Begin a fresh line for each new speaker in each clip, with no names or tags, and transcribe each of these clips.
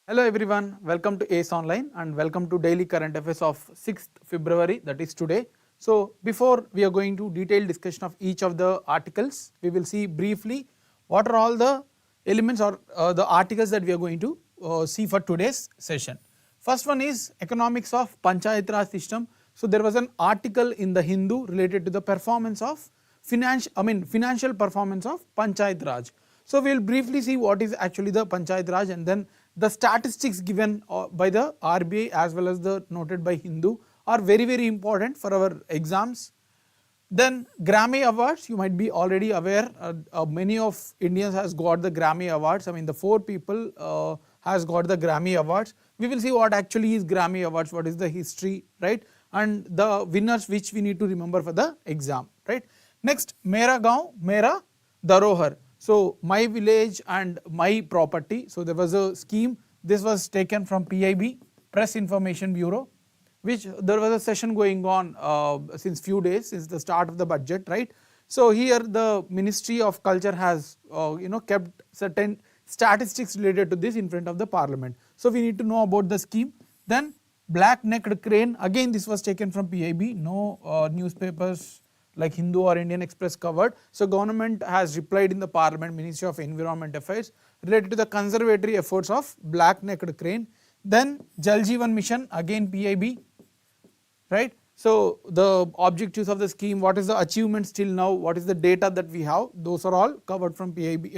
Hello everyone, welcome to ACE Online and welcome to Daily Current Affairs of 6th February, that is today. So before we are going to detailed discussion of each of the articles, we will see briefly what are all the elements or the articles that we are going to see for today's session. First one is economics of Panchayat Raj system. So there was an article in the Hindu related to the performance of financial performance of Panchayat Raj. So we will briefly see what is actually the Panchayat Raj, and then the statistics given by the RBI as well as the noted by Hindu are very important for our exams. Then Grammy Awards, you might be already aware, many of Indians has got the Grammy Awards. The 4 people has got the Grammy Awards. We will see what actually is Grammy Awards, what is the history, right, and the winners which we need to remember for the exam, right. Next, Mera, Gaon, Mera, Dharohar. So my village and my property. So there was a scheme. This was taken from PIB, Press Information Bureau, which there was a session going on since few days, since the start of the budget, right. So here the Ministry of Culture has kept certain statistics related to this in front of the Parliament. So we need to know about the scheme. Then black-necked crane, again this was taken from PIB, no newspapers like Hindu or Indian Express covered. So government has replied in the Parliament, Ministry of Environment Affairs, related to the conservatory efforts of black-necked crane. Then Jal Jeevan Mission, again PIB, right. So the objectives of the scheme, what is the achievements till now, what is the data that we have, those are all covered from PIB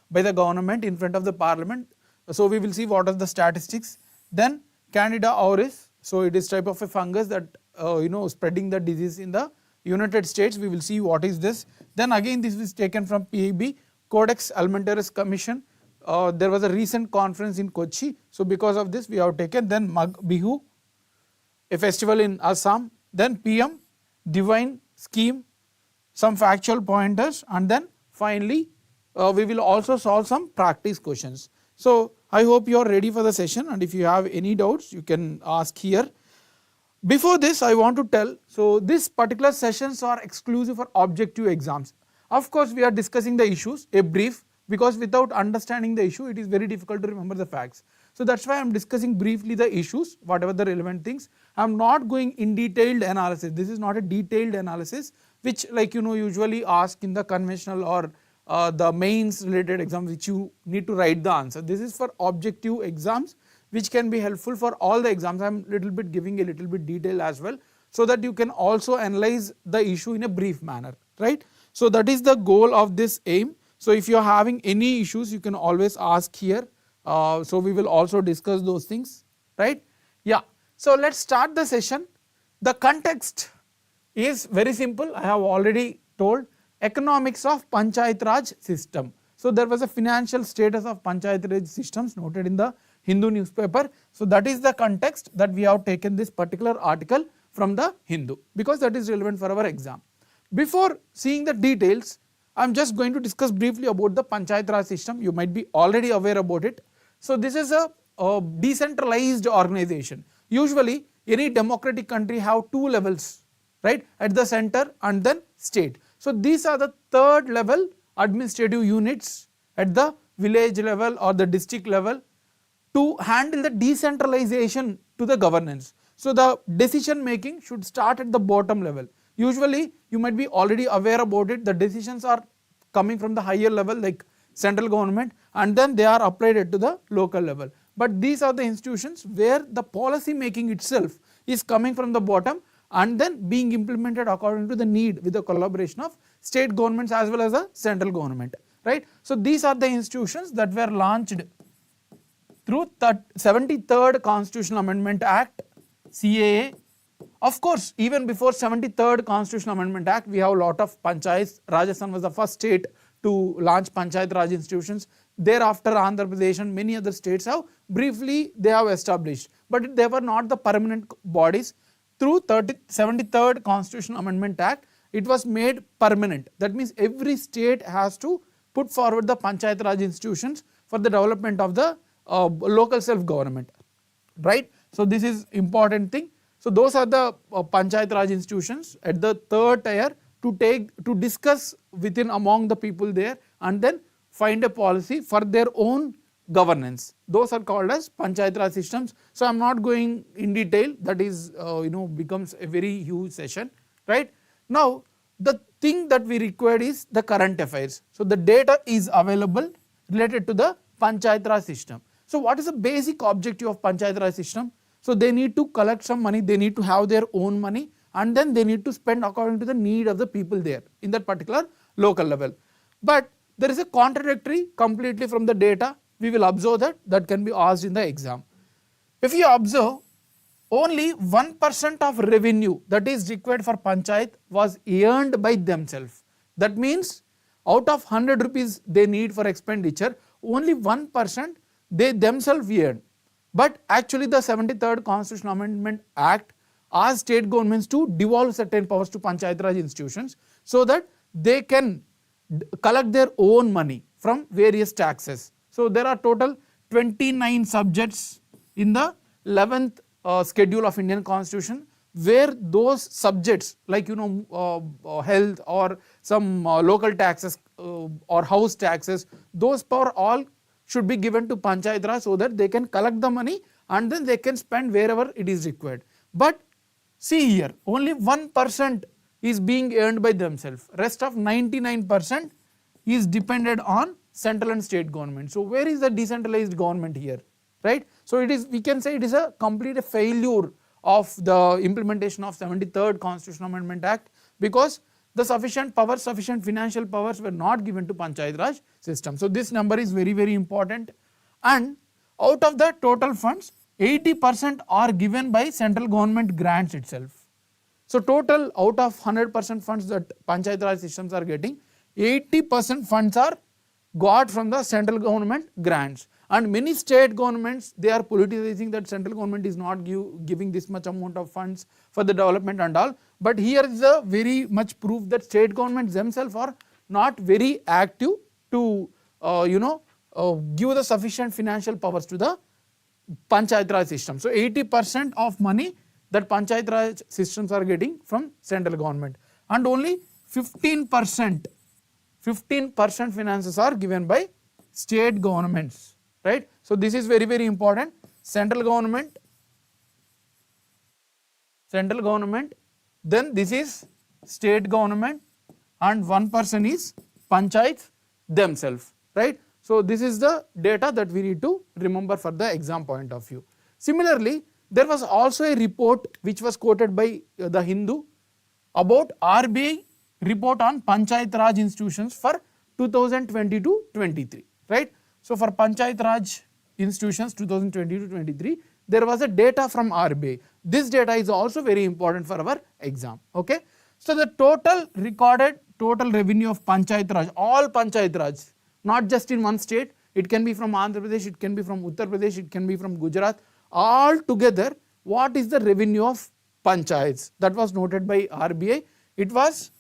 by the government in front of the Parliament. So we will see what are the statistics. Then Candida auris, so it is type of a fungus that spreading the disease in the United States. We will see what is this. Then again this is taken from PIB, Codex Alimentarius Commission. There was a recent conference in Kochi, so because of this we have taken. Then Magh Bihu, a festival in Assam. Then PM, divine scheme, some factual pointers, and then finally we will also solve some practice questions. So I hope you are ready for the session, and if you have any doubts you can ask here. Before this I want to tell, so these particular sessions are exclusive for objective exams. Of course we are discussing the issues, a brief, because without understanding the issue it is very difficult to remember the facts. So that's why I am discussing briefly the issues, whatever the relevant things. I am not going in detailed analysis. This is not a detailed analysis which usually ask in the conventional or the mains related exams which you need to write the answer. This is for objective exams which can be helpful for all the exams. I am little bit giving a little bit detail as well, so that you can also analyze the issue in a brief manner, right. So that is the goal of this aim. So if you are having any issues you can always ask here. So we will also discuss those things, right. Yeah. So let's start the session. The context is very simple. I have already told, economics of Panchayat Raj system. So there was a financial status of Panchayat Raj systems noted in the Hindu newspaper. So that is the context that we have taken this particular article from the Hindu, because that is relevant for our exam. Before seeing the details, I am just going to discuss briefly about the Panchayat Raj system. You might be already aware about it. So this is a decentralized organization. Usually any democratic country have 2 levels, right, at the center and then state. So these are the 3rd level administrative units at the village level or the district level to handle the decentralization to the governance. So the decision making should start at the bottom level. Usually you might be already aware about it, the decisions are coming from the higher level like central government, and then they are applied to the local level. But these are the institutions where the policy making itself is coming from the bottom and then being implemented according to the need with the collaboration of state governments as well as the central government, right. So these are the institutions that were launched through 73rd Constitutional Amendment Act, CAA. Of course, even before 73rd Constitutional Amendment Act, we have a lot of panchayats. Rajasthan was the first state to launch Panchayat Raj institutions. Thereafter, Andhra Pradesh and many other states have briefly they have established, but they were not the permanent bodies. Through 73rd Constitutional Amendment Act, it was made permanent. That means every state has to put forward the Panchayat Raj institutions for the development of the local self-government, right. So this is important thing. So those are the Panchayat Raj institutions at the 3rd tier to discuss within among the people there and then find a policy for their own governance. Those are called as Panchayat Raj systems. So I am not going in detail, that is becomes a very huge session, right. Now the thing that we required is the current affairs. So the data is available related to the Panchayat Raj system. So what is the basic objective of Panchayat Raj system? So they need to collect some money, they need to have their own money, and then they need to spend according to the need of the people there in that particular local level. But there is a contradictory completely from the data. We will observe that can be asked in the exam. If you observe, only 1% of revenue that is required for Panchayat was earned by themselves. That means out of 100 rupees they need for expenditure, only 1% they themselves earn. But actually the 73rd Constitutional Amendment Act asks state governments to devolve certain powers to Panchayat Raj institutions so that they can collect their own money from various taxes. So there are total 29 subjects in the 11th schedule of Indian Constitution, where those subjects like health or some local taxes or house taxes, those power all should be given to Panchayat Raj so that they can collect the money and then they can spend wherever it is required. But see here, only 1% is being earned by themselves. Rest of 99% is dependent on central and state government. So where is the decentralized government here, right? So it is, we can say it is a complete failure of the implementation of 73rd Constitutional Amendment Act, because the sufficient power, sufficient financial powers were not given to Panchayat Raj system. So this number is very, very important. And out of the total funds, 80% are given by central government grants itself. So total out of 100% funds that Panchayat Raj systems are getting, 80% funds are got from the central government grants. And many state governments, they are politicizing that central government is not giving this much amount of funds for the development and all. But here is a very much proof that state governments themselves are not very active to give the sufficient financial powers to the Panchayat Raj system. So 80% of money that Panchayat Raj systems are getting from central government, and only 15% finances are given by state governments, right. So this is very, very important. Central government, then this is state government, and 1% is panchayats themselves, right. So this is the data that we need to remember for the exam point of view. Similarly, there was also a report which was quoted by the Hindu about RBI report on Panchayat Raj institutions for 2020-23, right. So for Panchayat Raj institutions 2020-23, there was a data from RBI. This data is also very important for our exam, okay. So the total recorded total revenue of Panchayat Raj, all Panchayat Raj, not just in one state, it can be from Andhra Pradesh, it can be from Uttar Pradesh, it can be from Gujarat, all together, what is the revenue of panchayats? That was noted by RBI. It was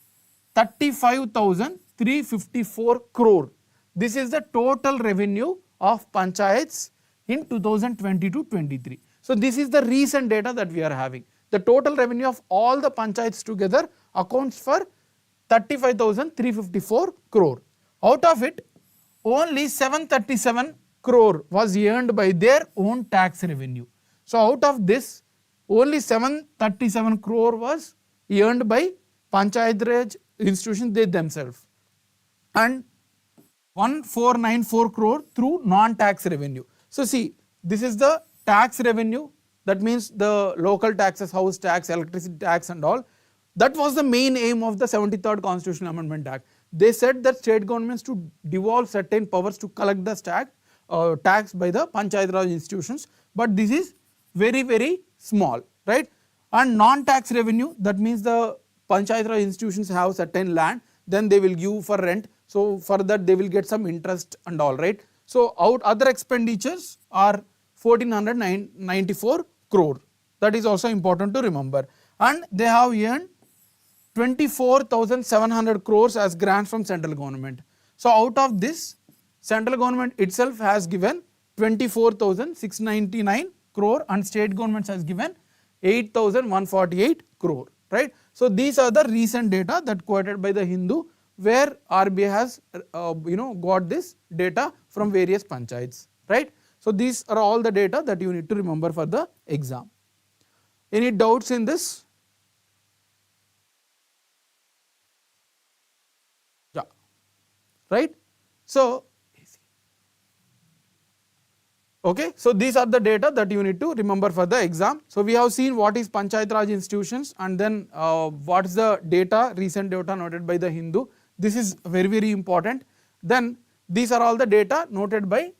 35,354 crore. This is the total revenue of panchayats in 2020-23. So this is the recent data that we are having. The total revenue of all the panchayats together accounts for 35,354 crore. Out of it, only 737 crore was earned by their own tax revenue. So out of this, only 737 crore was earned by Panchayat Raj institutions, they themselves, and 1494 crore through non-tax revenue. So see, this is the tax revenue, that means the local taxes, house tax, electricity tax and all. That was the main aim of the 73rd Constitutional Amendment Act. They said that state governments to devolve certain powers to collect the tax by the Panchayat Raj institutions, but this is very, very small, right. And non-tax revenue, that means the Panchayat Raj institutions have certain land, then they will give for rent, so for that they will get some interest and all, right. So other expenditures are 1494 crore, that is also important to remember, and they have earned 24,700 crores as grants from central government. So out of this, central government itself has given 24,699 crore and state governments has given 8,148 crore, right. So these are the recent data that quoted by the Hindu, where RBI has got this data from various panchayats, right. So these are all the data that you need to remember for the exam. Any doubts in this? Yeah, right. So okay, so these are the data that you need to remember for the exam. So we have seen what is Panchayat Raj institutions, and then what is the data, recent data noted by the Hindu. This is very important. Then these are all the data noted by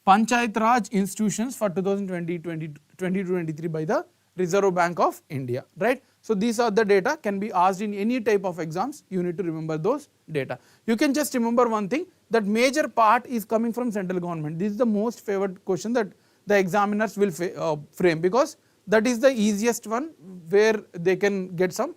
Panchayat Raj institutions for 2020-23 by the Reserve Bank of India, right. So these are the data, can be asked in any type of exams, you need to remember those data. You can just remember one thing, that major part is coming from central government. This is the most favored question that the examiners will frame, because that is the easiest one where they can get some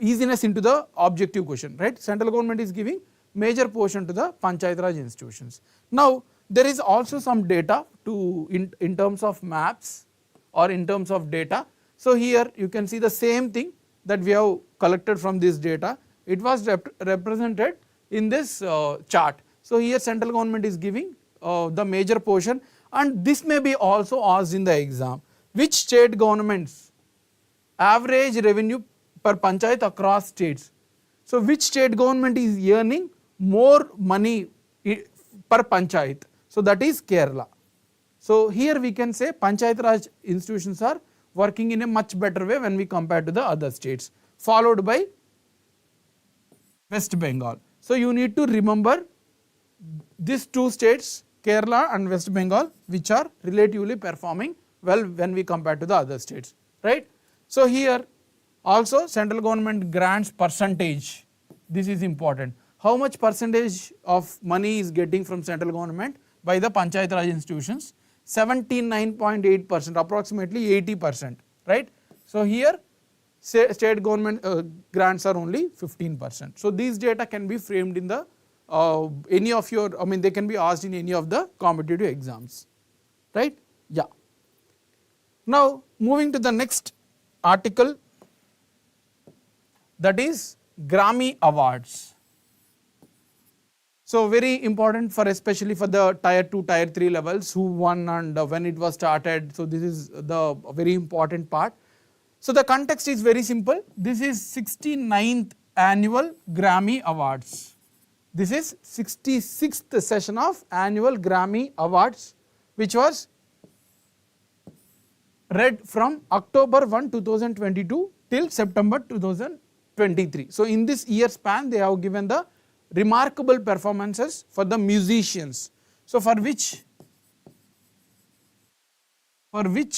easiness into the objective question, right. Central government is giving major portion to the Panchayat Raj institutions. Now there is also some data to in terms of maps or in terms of data. So here you can see the same thing that we have collected from this data. It was represented in this chart. So here central government is giving the major portion, and this may be also asked in the exam. Which state governments average revenue per panchayat across states? So which state government is earning more money per panchayat? So that is Kerala. So here we can say Panchayat Raj institutions are working in a much better way when we compare to the other states, followed by West Bengal. So you need to remember these two states, Kerala and West Bengal, which are relatively performing well when we compare to the other states, right. So here also central government grants percentage, this is important. How much percentage of money is getting from central government by the Panchayat Raj institutions? 79.8%, approximately 80%, right. So here state government grants are only 15%. So these data can be framed in the any of your, they can be asked in any of the competitive exams, right. Yeah. Now moving to the next article, that is Grammy Awards. So very important for, especially for the tier 2, tier 3 levels, who won and when it was started. So this is the very important part. So the context is very simple. This is 69th annual Grammy Awards. This is 66th session of annual Grammy Awards, which was read from October 1, 2022 till September 2023. So in this year span, they have given the remarkable performances for the musicians. So for which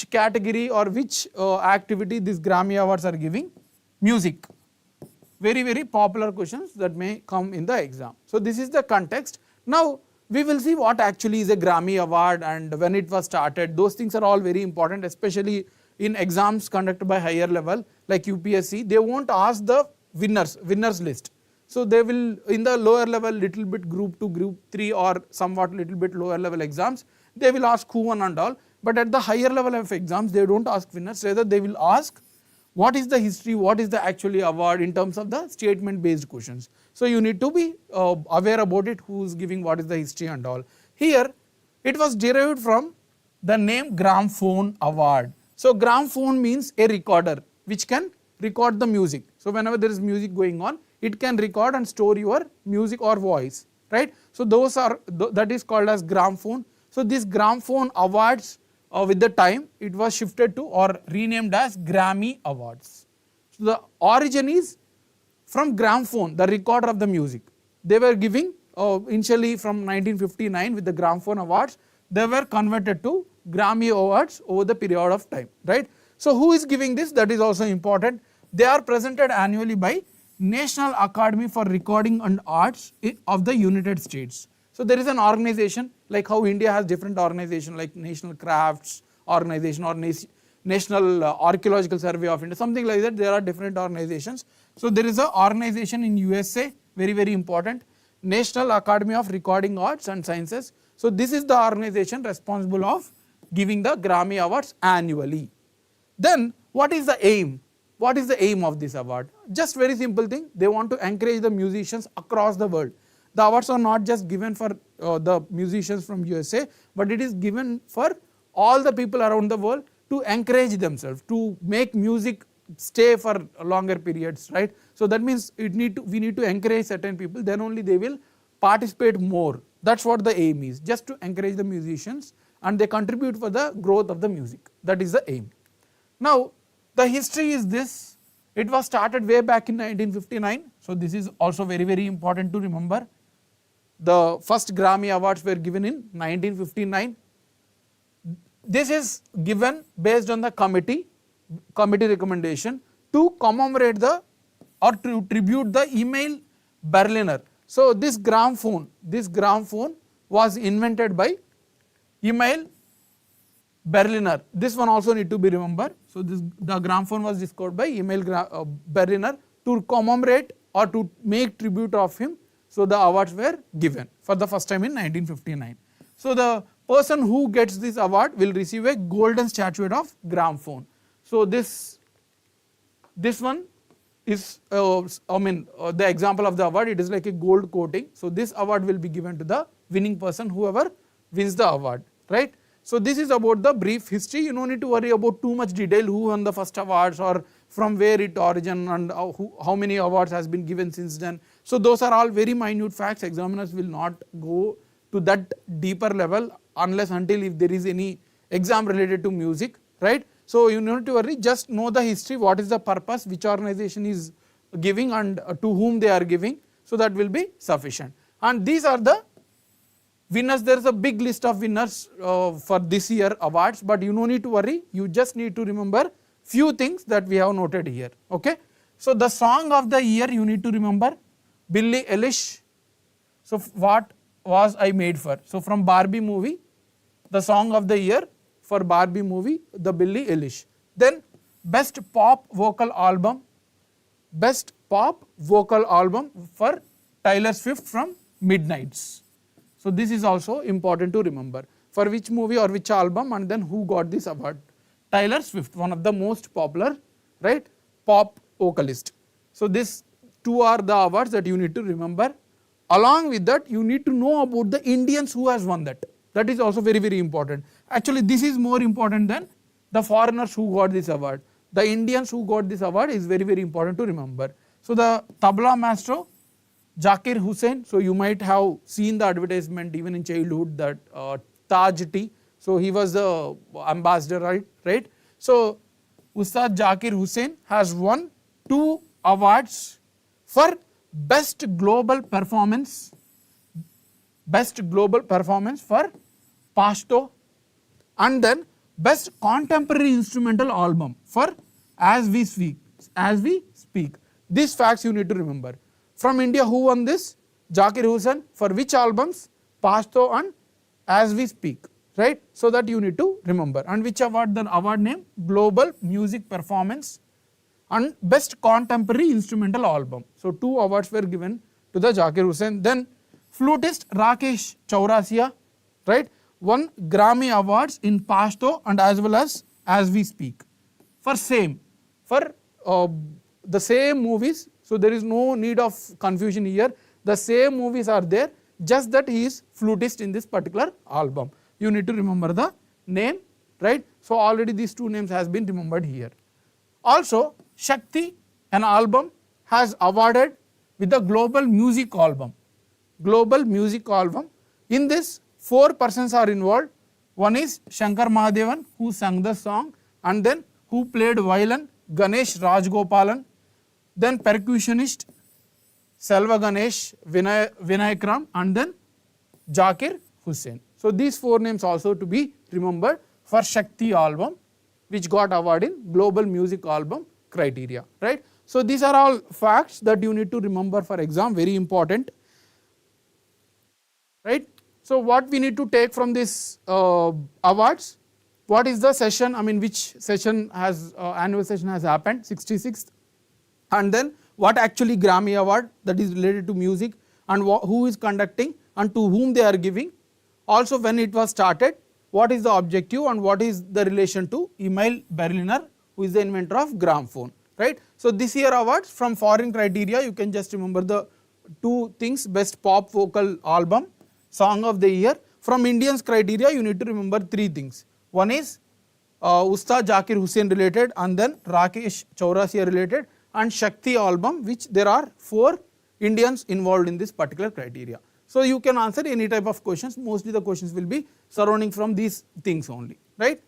category or which activity these Grammy Awards are giving? Music. Very popular questions that may come in the exam. So this is the context. Now we will see what actually is a Grammy Award and when it was started. Those things are all very important, especially in exams conducted by higher level like UPSC. They won't ask the winners list. So they will, in the lower level, little bit group 2, group 3 or somewhat little bit lower level exams, they will ask who won and all. But at the higher level of exams, they don't ask winners, rather they will ask what is the history, what is the actually award in terms of the statement based questions. So you need to be aware about it, who is giving what is the history and all. Here it was derived from the name Gramophone Award. So gramophone means a recorder which can record the music. So whenever there is music going on, it can record and store your music or voice, right. So those are, that is called as gramophone. So this Gramophone Awards, with the time it was shifted to or renamed as Grammy Awards. So the origin is from gramophone, the recorder of the music. They were giving initially from 1959 with the Gramophone Awards, they were converted to Grammy Awards over the period of time, right. So who is giving this? That is also important. They are presented annually by National Academy for Recording and Arts of the United States. So there is an organization, like how India has different organizations like National Crafts Organization or National Archaeological Survey of India, something like that. There are different organizations. So there is an organization in USA, very important, National Academy of Recording Arts and Sciences. So this is the organization responsible of giving the Grammy Awards annually. Then what is the aim? What is the aim of this award? Just very simple thing, they want to encourage the musicians across the world. the awards are not just given for the musicians from USA, but it is given for all the people around the world to encourage themselves, to make music stay for longer periods, right. So that means we need to encourage certain people, then only they will participate more. That's what the aim is, just to encourage the musicians and they contribute for the growth of the music. That is the aim. Now the history is this. It was started way back in 1959. So this is also very, very important to remember. The first Grammy Awards were given in 1959. This is given based on the committee recommendation to commemorate or to tribute the Emil Berliner. So this gramophone was invented by Emil Berliner. This one also need to be remembered. So the gramophone was discovered by Emil Berliner to commemorate or to make tribute of him. So the awards were given for the first time in 1959. So the person who gets this award will receive a golden statuette of gramophone. So this one is the example of the award. It is like a gold coating. So this award will be given to the winning person, whoever wins the award, right. So this is about the brief history. You don't need to worry about too much detail, who won the first awards or from where it origin and how many awards has been given since then. So those are all very minute facts. Examiners will not go to that deeper level unless until if there is any exam related to music, right. So you don't need to worry, just know the history, what is the purpose, which organization is giving and to whom they are giving. So that will be sufficient. And these are the winners. There is a big list of winners for this year awards, but you don't need to worry, you just need to remember few things that we have noted here, okay. So the song of the year you need to remember Billie Eilish. So what was I made for? So from Barbie movie, the song of the year for Barbie movie, the Billie Eilish. Then best pop vocal album for Taylor Swift from Midnights. So this is also important to remember, for which movie or which album and then who got this award. Taylor Swift, one of the most popular, right, pop vocalist. So these two are the awards that you need to remember. Along with that, you need to know about the Indians who has won that. That is also very, very important. Actually, this is more important than the foreigners who got this award. The Indians who got this award is very, very important to remember. So the tabla maestro, Zakir Hussain. So you might have seen the advertisement even in childhood, that Taj tea. So he was the ambassador, right? So Ustad Zakir Hussain has won 2 awards for best global performance for Pashto, and then best contemporary instrumental album for As We Speak. These facts you need to remember. From India, who won this? Zakir Hussain. For which albums? Pashto and As We Speak, right? So that you need to remember. And which award? The award name? Global Music Performance and Best Contemporary Instrumental Album. So 2 awards were given to the Zakir Hussain. Then flutist Rakesh Chaurasia, right, won Grammy Awards in Pashto and as well as We Speak for the same movies. So there is no need of confusion here. The same movies are there, just that he is flutist in this particular album. You need to remember the name, right. So already these 2 names has been remembered here. Also Shakti, an album, has awarded with the Global Music Album. In this 4 persons are involved. One is Shankar Mahadevan, who sang the song, and then who played violin, Ganesh Rajgopalan, then percussionist Selva Ganesh Vinayakram, and then Zakir Hussain. So these 4 names also to be remembered for Shakti album, which got award in Global Music Album criteria, right. So these are all facts that you need to remember for exam, very important, right. So what we need to take from this awards, what is the session, which session has, annual session has happened, 66th, and then what actually Grammy Award that is related to music, and who is conducting and to whom they are giving, also when it was started, what is the objective and what is the relation to Emil Berliner, who is the inventor of gramophone, right. So this year awards from foreign criteria, you can just remember the two things: best pop vocal album, song of the year. From Indians criteria, you need to remember three things. One is Ustad Zakir Hussain related, and then Rakesh Chaurasia related, and Shakti album, which there are 4 Indians involved in this particular criteria. So you can answer any type of questions. Mostly the questions will be surrounding from these things only, right?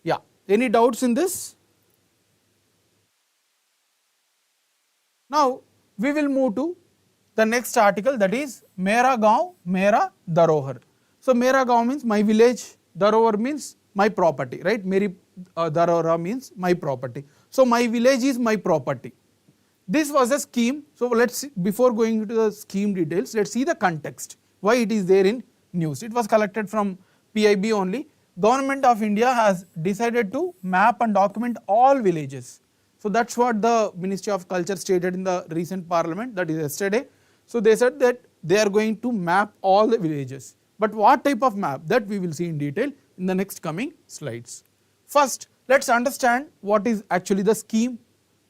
Yeah. Any doubts in this? Now we will move to the next article, that is Mera, Gaon, Mera, Dharohar. So Mera Gaon means my village, Dharohar means my property, right? Meri, Dharohar means my property. So my village is my property. This was a scheme. So let's, before going into the scheme details, let's see the context, why it is there in news. It was collected from PIB only. Government of India has decided to map and document all villages. So that's what the Ministry of Culture stated in the recent parliament, that is yesterday. So they said that they are going to map all the villages. But what type of map, that we will see in detail in the next coming slides. First, let's understand what is actually the scheme,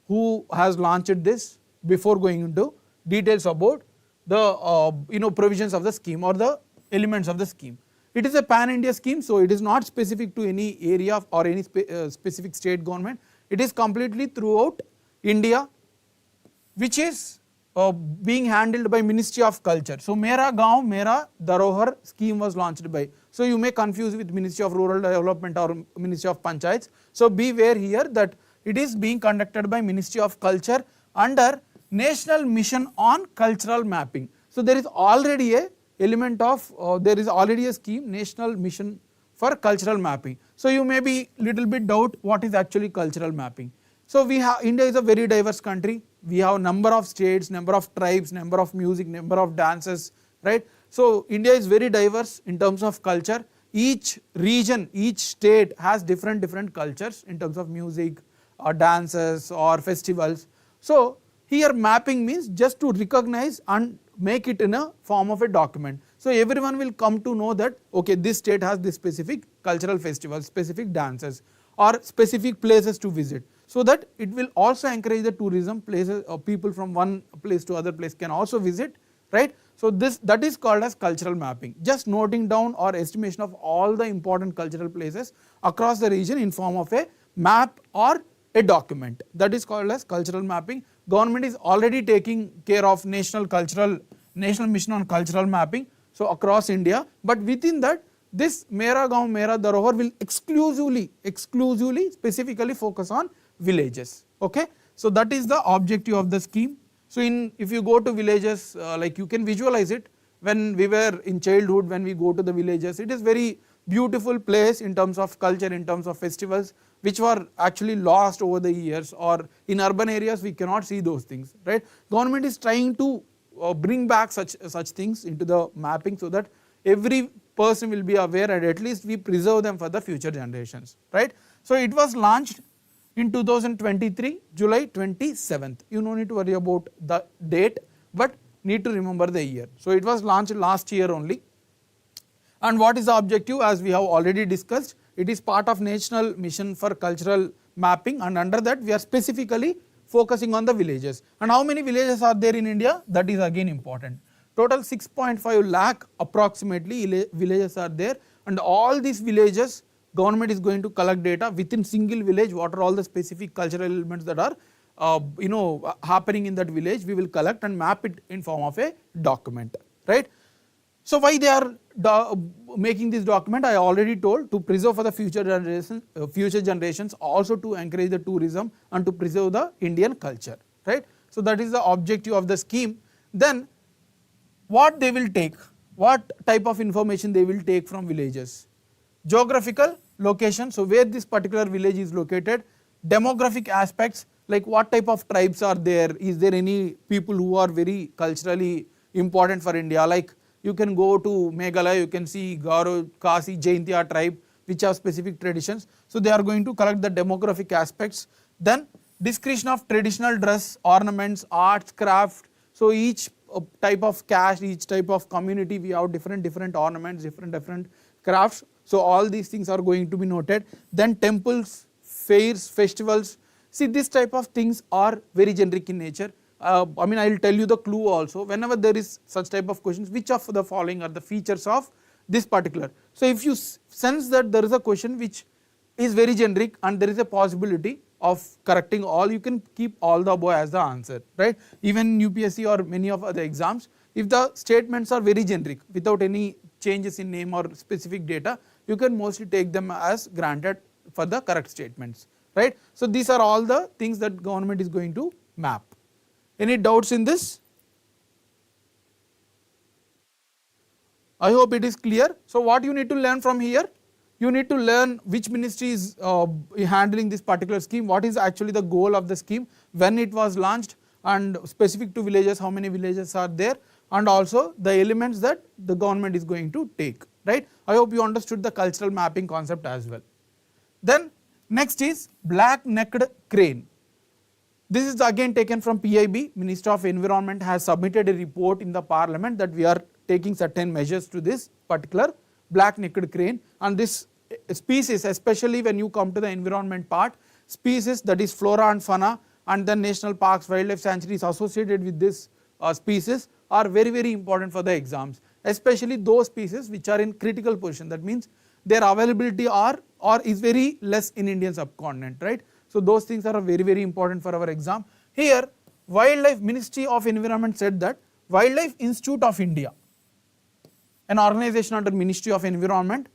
who has launched this, before going into details about the provisions of the scheme or the elements of the scheme. It is a pan-India scheme, so it is not specific to any area or any specific state government. It is completely throughout India, which is being handled by Ministry of Culture. So Mera Gaon, Mera Dharohar scheme was launched by. So you may confuse with Ministry of Rural Development or Ministry of Panchayats. So beware here that it is being conducted by Ministry of Culture under National Mission on Cultural Mapping. So there is already a element of, there is already a scheme, National Mission for Cultural Mapping. So you may be little bit doubt what is actually cultural mapping. So we have, India is a very diverse country. We have number of states, number of tribes, number of music, number of dances, right? So India is very diverse in terms of culture. Each region, each state has different cultures in terms of music or dances or festivals. So here mapping means just to recognize and make it in a form of a document. So everyone will come to know that, okay, this state has this specific cultural festival, specific dances or specific places to visit. So that it will also encourage the tourism, places or people from one place to other place can also visit, right? So that is called as cultural mapping. Just noting down or estimation of all the important cultural places across the region in form of a map or a document. That is called as cultural mapping. Government is already taking care of National Mission on Cultural Mapping, so across India. But within that, this Mera Gaon, Mera Dharohar will exclusively specifically focus on villages. Okay, so that is the objective of the scheme. So if you go to villages, like you can visualize it, when we were in childhood, when we go to the villages, it is very beautiful place in terms of culture, in terms of festivals, which were actually lost over the years, or in urban areas we cannot see those things, right? Government is trying to bring back such things into the mapping so that every person will be aware and at least we preserve them for the future generations, right? So it was launched in 2023, July 27th. You no need to worry about the date, but need to remember the year. So it was launched last year only. And what is the objective? As we have already discussed, it is part of National Mission for Cultural Mapping, and under that we are specifically focusing on the villages. And how many villages are there in India? That is again important. Total 6.5 lakh approximately villages are there, and all these villages government is going to collect data within single village. What are all the specific cultural elements that are happening in that village? We will collect and map it in form of a document, right? So why they are making this document? I already told, to preserve for the future generations, also to encourage the tourism and to preserve the Indian culture, right? So that is the objective of the scheme. Then what they will take, what type of information they will take from villages? Geographical location, so where this particular village is located. Demographic aspects, like what type of tribes are there, is there any people who are very culturally important for India, like you can go to Meghalaya, you can see Garo, Kasi, Jaintia tribe, which have specific traditions. So they are going to collect the demographic aspects. Then description of traditional dress, ornaments, arts, craft. So each type of caste, each type of community, we have different ornaments, different crafts. So all these things are going to be noted. Then temples, fairs, festivals. See, this type of things are very generic in nature. I mean, I will tell you the clue also. Whenever there is such type of questions, which of the following are the features of this particular. So if you sense that there is a question which is very generic and there is a possibility of correcting all, you can keep all the above as the answer, right? Even UPSC or many of other exams, if the statements are very generic without any changes in name or specific data, you can mostly take them as granted for the correct statements, right? So these are all the things that government is going to map. Any doubts in this? I hope it is clear. So what you need to learn from here? You need to learn which ministry is handling this particular scheme, what is actually the goal of the scheme, when it was launched, and specific to villages, how many villages are there, and also the elements that the government is going to take, right? I hope you understood the cultural mapping concept as well. Then next is black-necked crane. This is again taken from PIB. Minister of Environment has submitted a report in the parliament that we are taking certain measures to this particular black-necked crane, and this species, especially when you come to the environment part, species that is flora and fauna and then national parks, wildlife sanctuaries associated with this species are very, very important for the exams, especially those species which are in critical position. That means their availability is very less in Indian subcontinent, right? So those things are very, very important for our exam. Here Wildlife Ministry of Environment said that Wildlife Institute of India, an organization under Ministry of Environment,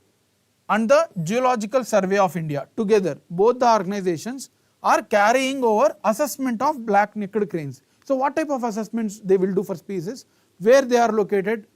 and the Geological Survey of India, together both the organizations are carrying over assessment of black-necked cranes. So what type of assessments they will do for species, where they are located,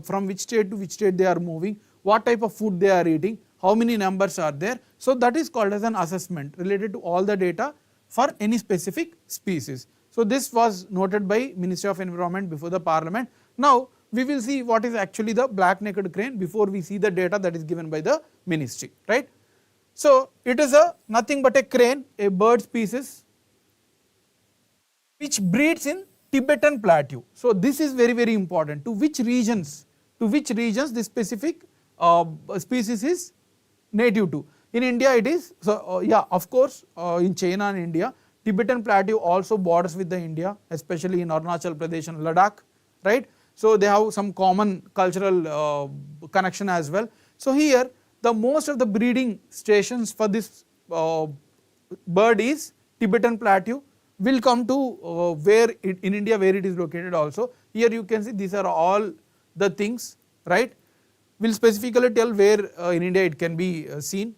from which state to which state they are moving, what type of food they are eating, how many numbers are there. So that is called as an assessment related to all the data for any specific species. So this was noted by Ministry of Environment before the Parliament. Now we will see what is actually the black-necked crane before we see the data that is given by the ministry, right? So it is nothing but a crane, a bird species which breeds in Tibetan plateau. So this is very, very important. To which regions this specific species is native to? In India it is, so yeah, of course, in China and India, Tibetan plateau also borders with the India, especially in Arunachal Pradesh and Ladakh, right? So they have some common cultural connection as well. So here the most of the breeding stations for this bird is Tibetan plateau. Will come to in India where it is located also. Here you can see these are all the things, right? Will specifically tell where in India it can be seen.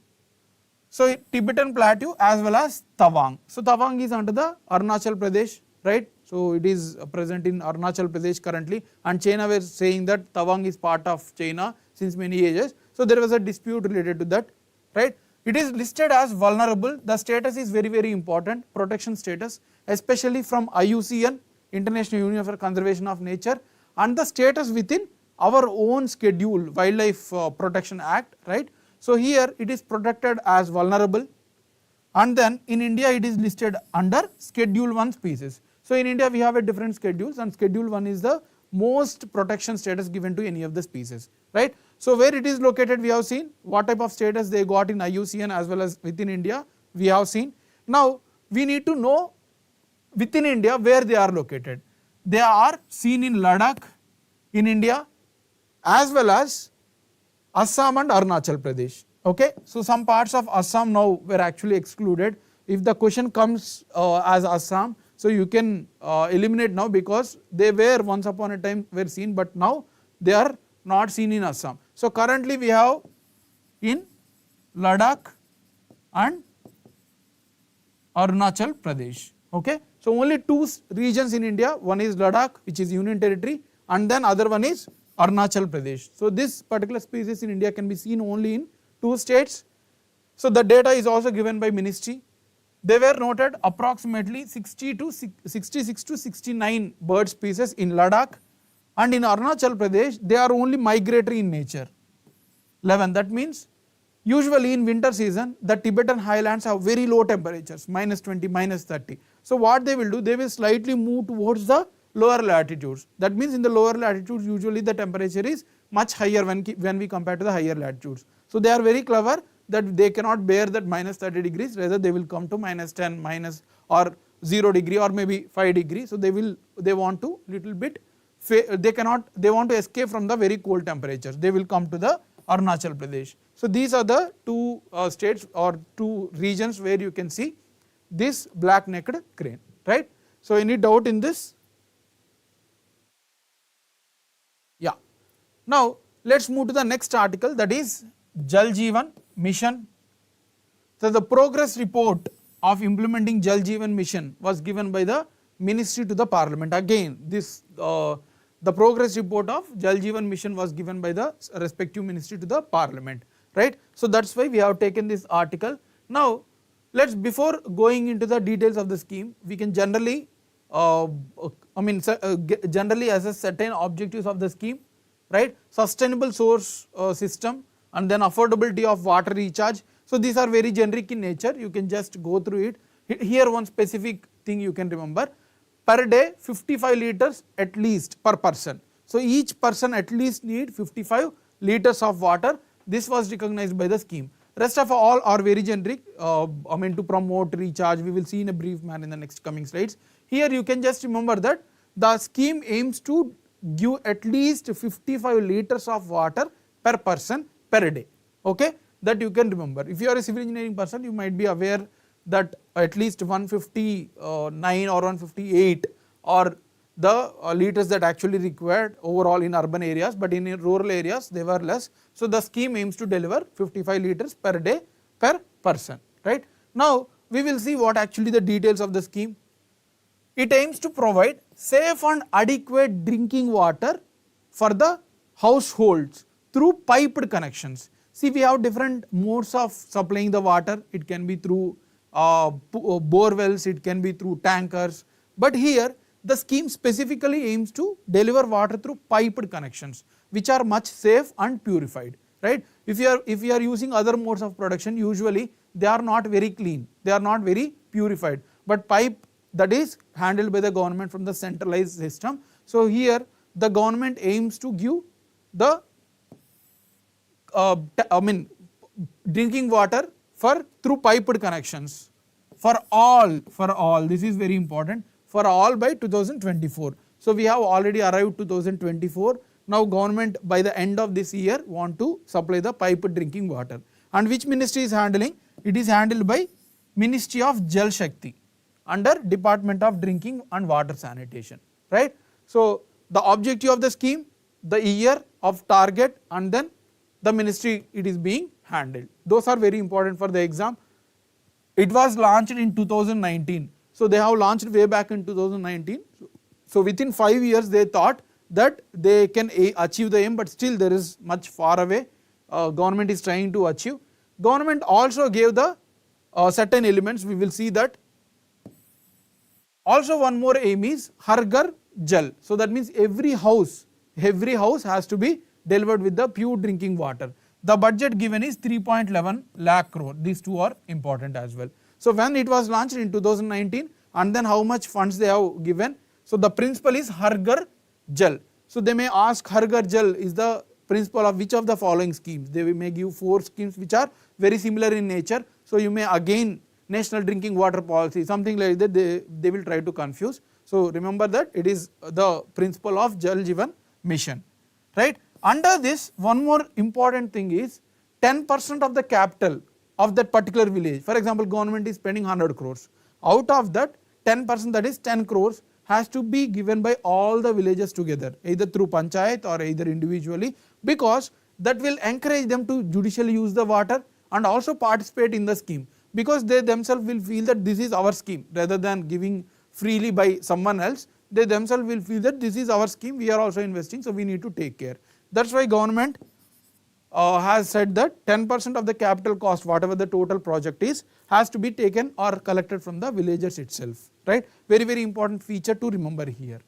So Tibetan plateau as well as Tawang. So Tawang is under the Arunachal Pradesh, right? So it is present in Arunachal Pradesh currently, and China were saying that Tawang is part of China since many ages. So there was a dispute related to that, right? It is listed as vulnerable. The status is very, very important, protection status, especially from IUCN, International Union for Conservation of Nature, and the status within our own schedule, Wildlife Protection Act, right? So here it is protected as vulnerable, and then in India it is listed under Schedule 1 species. So in India we have a different schedules, and Schedule 1 is the most protection status given to any of the species, right? So where it is located we have seen, what type of status they got in IUCN as well as within India we have seen. Now we need to know within India where they are located. They are seen in Ladakh in India as well as Assam and Arunachal Pradesh, okay. So some parts of Assam now were actually excluded. If the question comes as Assam, so you can eliminate now, because they were once upon a time were seen, but now they are not seen in Assam. So currently we have in Ladakh and Arunachal Pradesh, okay. So only two regions in India, one is Ladakh which is Union Territory, and then other one is Arunachal Pradesh. So this particular species in India can be seen only in two states. So the data is also given by ministry. They were noted approximately 66 to 69 bird species in Ladakh, and in Arunachal Pradesh they are only migratory in nature, 11. That means usually in winter season the Tibetan highlands have very low temperatures, -20, -30. So what they will do, they will slightly move towards the lower latitudes. That means in the lower latitudes usually the temperature is much higher when we compare to the higher latitudes. So they are very clever that they cannot bear that -30 degrees, rather they will come to -10 or 0 degree or maybe 5 degree. So they want to little bit, they want to escape from the very cold temperatures. They will come to the Arunachal Pradesh. So these are the two states or two regions where you can see this black-necked crane, right? So any doubt in this? Yeah. Now let's move to the next article, that is Jal Jeevan Mission. So the progress report of implementing Jal Jeevan Mission was given by the ministry to the parliament. Again, this the progress report of Jal Jeevan Mission was given by the respective ministry to the parliament, right? So that's why we have taken this article. Now let's, before going into the details of the scheme, we can generally generally assess certain objectives of the scheme, right? Sustainable source system, and then affordability of water recharge. So these are very generic in nature, you can just go through it. Here one specific thing you can remember: per day 55 liters at least per person. So each person at least need 55 liters of water. This was recognized by the scheme. Rest of all are very generic, to promote recharge. We will see in a brief manner in the next coming slides. Here you can just remember that the scheme aims to give at least 55 liters of water per person per day. Okay, that you can remember. If you are a civil engineering person, you might be aware that at least 159 or 158 are the liters that actually required overall in urban areas, but in rural areas they were less. So the scheme aims to deliver 55 liters per day per person, right? Now we will see what actually the details of the scheme. It aims to provide safe and adequate drinking water for the households through piped connections. See, we have different modes of supplying the water. It can be through bore wells, it can be through tankers, but here the scheme specifically aims to deliver water through piped connections, which are much safe and purified, right? If you are using other modes of production, usually they are not very clean, they are not very purified, but pipe, that is handled by the government from the centralized system. So here the government aims to give the drinking water through piped connections for all, this is very important, for all by 2024. So we have already arrived 2024. Now government by the end of this year want to supply the piped drinking water. And which ministry is handling? It is handled by Ministry of Jal Shakti under Department of Drinking and Water Sanitation, right? So the objective of the scheme, the year of target, and then the ministry it is being handled. Those are very important for the exam. It was launched in 2019. So they have launched way back in 2019. So within 5 years they thought that they can achieve the aim, but still there is much far away. Government is trying to achieve. Government also gave the certain elements, we will see that. Also one more aim is Har Ghar Jal. So that means every house has to be delivered with the pure drinking water. The budget given is 3.11 lakh crore. These two are important as well. So when it was launched in 2019, and then how much funds they have given. So the principle is Har Ghar Jal. So they may ask Har Ghar Jal is the principle of which of the following schemes. They may give 4 schemes which are very similar in nature. So you may again National Drinking Water Policy, something like that, they will try to confuse. So remember that it is the principle of Jal Jeevan Mission, right? Under this, one more important thing is 10% of the capital of that particular village. For example, government is spending 100 crores. Out of that, 10%, that is 10 crores, has to be given by all the villages together, either through Panchayat or either individually, because that will encourage them to judicially use the water and also participate in the scheme, because they themselves will feel that this is our scheme rather than giving freely by someone else. They themselves will feel that this is our scheme, we are also investing, so we need to take care. That's why government has said that 10% of the capital cost, whatever the total project is, has to be taken or collected from the villagers itself, right? Very, very important feature to remember here.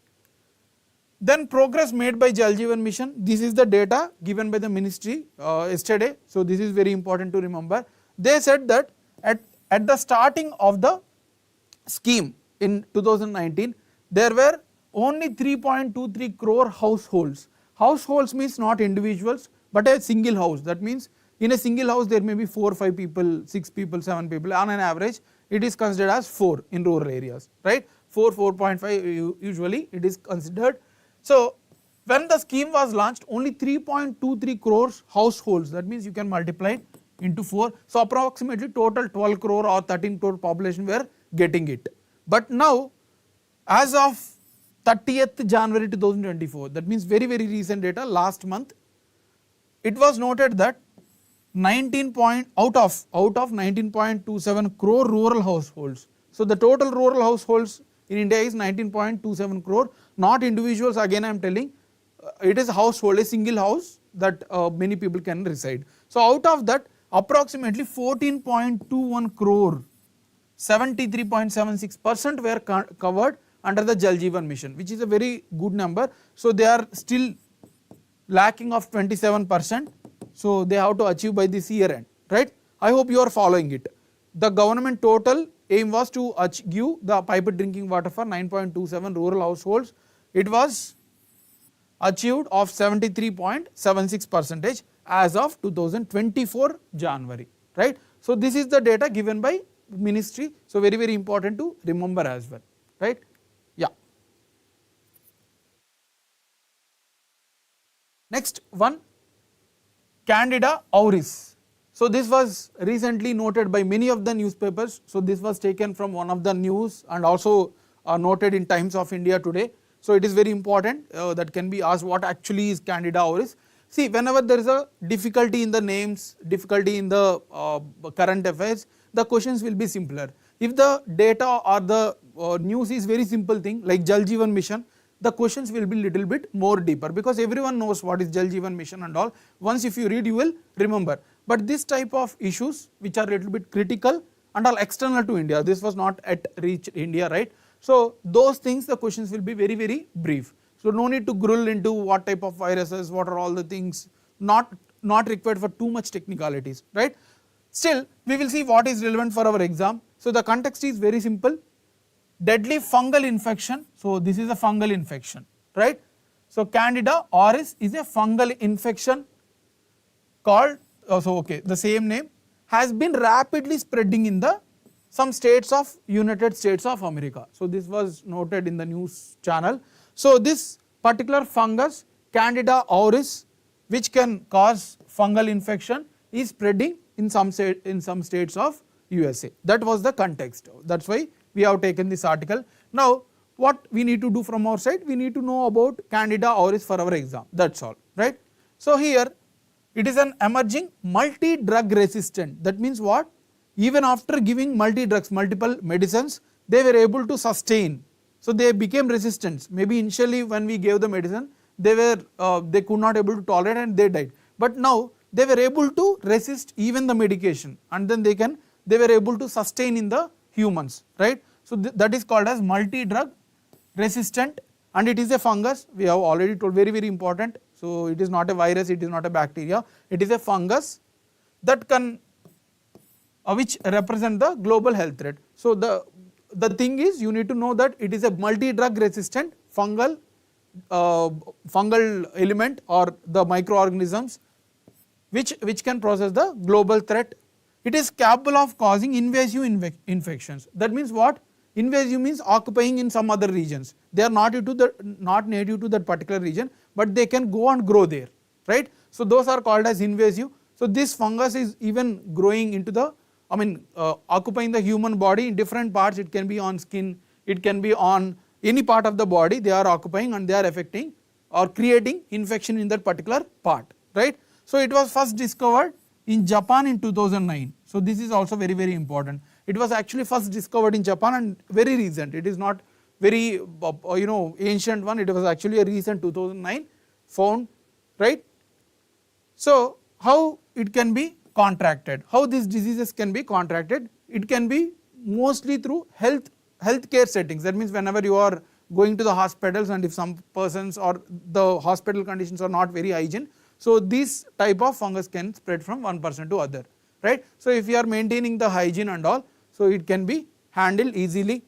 Then progress made by Jal Jeevan Mission. This is the data given by the ministry yesterday. So this is very important to remember. They said that at the starting of the scheme in 2019, there were only 3.23 crore households. Households means not individuals, but a single house. That means in a single house there may be 4 or 5 people, 6 people, 7 people on an average. it is considered as 4 in rural areas, right? 4, 4.5 usually it is considered. So when the scheme was launched, only 3.23 crores households, that means you can multiply it into 4. So approximately total 12 crore or 13 crore population were getting it. But now, as of 30th January 2024, that means very recent data, last month, it was noted that 19 point out of 19.27 crore rural households. So the total rural households in India is 19.27 crore, not individuals. Again I am telling, it is a household, a single house that many people can reside. So out of that, approximately 14.21 crore, 73.76% were covered under the Jal Jeevan Mission, which is a very good number. So they are still lacking of 27%. So they have to achieve by this year end, right? I hope you are following it. The government total aim was to give the piped drinking water for 9.27 rural households. It was achieved of 73.76% as of 2024 January, right? So this is the data given by ministry. So very important to remember as well, right? Yeah. Next one, Candida auris. So this was recently noted by many of the newspapers. So this was taken from one of the news and also noted in Times of India today. So it is very important that can be asked, what actually is Candida auris. See, whenever there is a difficulty in the names, difficulty in the current affairs, the questions will be simpler. If the data or the news is very simple thing like Jal Jeevan Mission, the questions will be little bit more deeper, because everyone knows what is Jal Jeevan Mission and all. Once if you read, you will remember. But this type of issues which are little bit critical and all external to India, this was not at reach India, right? So those things, the questions will be very brief. So no need to grill into what type of viruses, what are all the things, not required for too much technicalities, right? Still, we will see what is relevant for our exam. So the context is very simple. Deadly fungal infection. So this is a fungal infection, right? So Candida auris is a fungal infection called, the same name, has been rapidly spreading in the some states of United States of America. So this was noted in the news channel. So this particular fungus, Candida auris, which can cause fungal infection, is spreading in some states of USA. That was the context. That's why we have taken this article. Now what we need to do from our side, we need to know about Candida auris for our exam. That's all, right? So here it is an emerging multi-drug resistant. That means what? Even after giving multiple medicines, they were able to sustain. So they became resistant. Maybe initially when we gave the medicine, they could not able to tolerate and they died. But now they were able to resist even the medication, and then they were able to sustain in the humans, right? So that is called as multi-drug resistant, and it is a fungus. We have already told, very important. So it is not a virus, it is not a bacteria, it is a fungus that can which represent the global health threat. So the thing is, you need to know that it is a multi-drug resistant fungal element or the microorganisms which can process the global threat. It is capable of causing invasive infections. That means what? Invasive means occupying in some other regions. They are not native to that particular region, but they can go and grow there, right? So those are called as invasive. So this fungus is even growing into the, occupying the human body in different parts. It can be on skin, it can be on any part of the body. They are occupying and they are affecting or creating infection in that particular part, right? So it was first discovered in Japan in 2009. So this is also very important. It was actually first discovered in Japan and very recent. It is not very ancient one. It was actually a recent 2009 found, right? So how it can be contracted? How these diseases can be contracted? It can be mostly through healthcare settings. That means whenever you are going to the hospitals, and if some persons or the hospital conditions are not very hygiene, so this type of fungus can spread from one person to other, right? So if you are maintaining the hygiene and all, so it can be handled easily.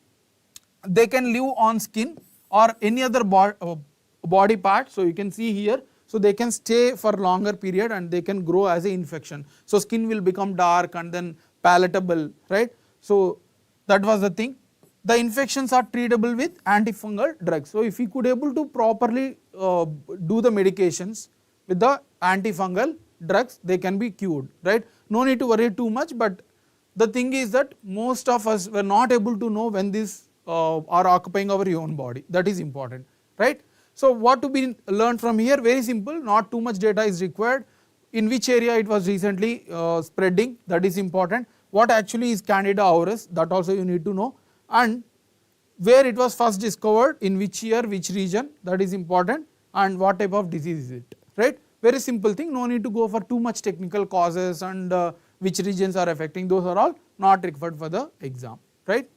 They can live on skin or any other body part. So you can see here, so they can stay for longer period and they can grow as an infection. So skin will become dark and then palatable, right? So That was the thing. The infections are treatable with antifungal drugs. So if we could able to properly do the medications with the antifungal drugs, they can be cured, right? No need to worry too much, but the thing is that most of us were not able to know when these are occupying our own body. That is important, right? So what to be learned from here? Very simple, not too much data is required. In which area it was recently spreading, that is important. What actually is Candida auris, that also you need to know, and where it was first discovered, in which year, which region, that is important, and what type of disease is it, right? Very simple thing, no need to go for too much technical causes and which regions are affecting, those are all not required for the exam, right?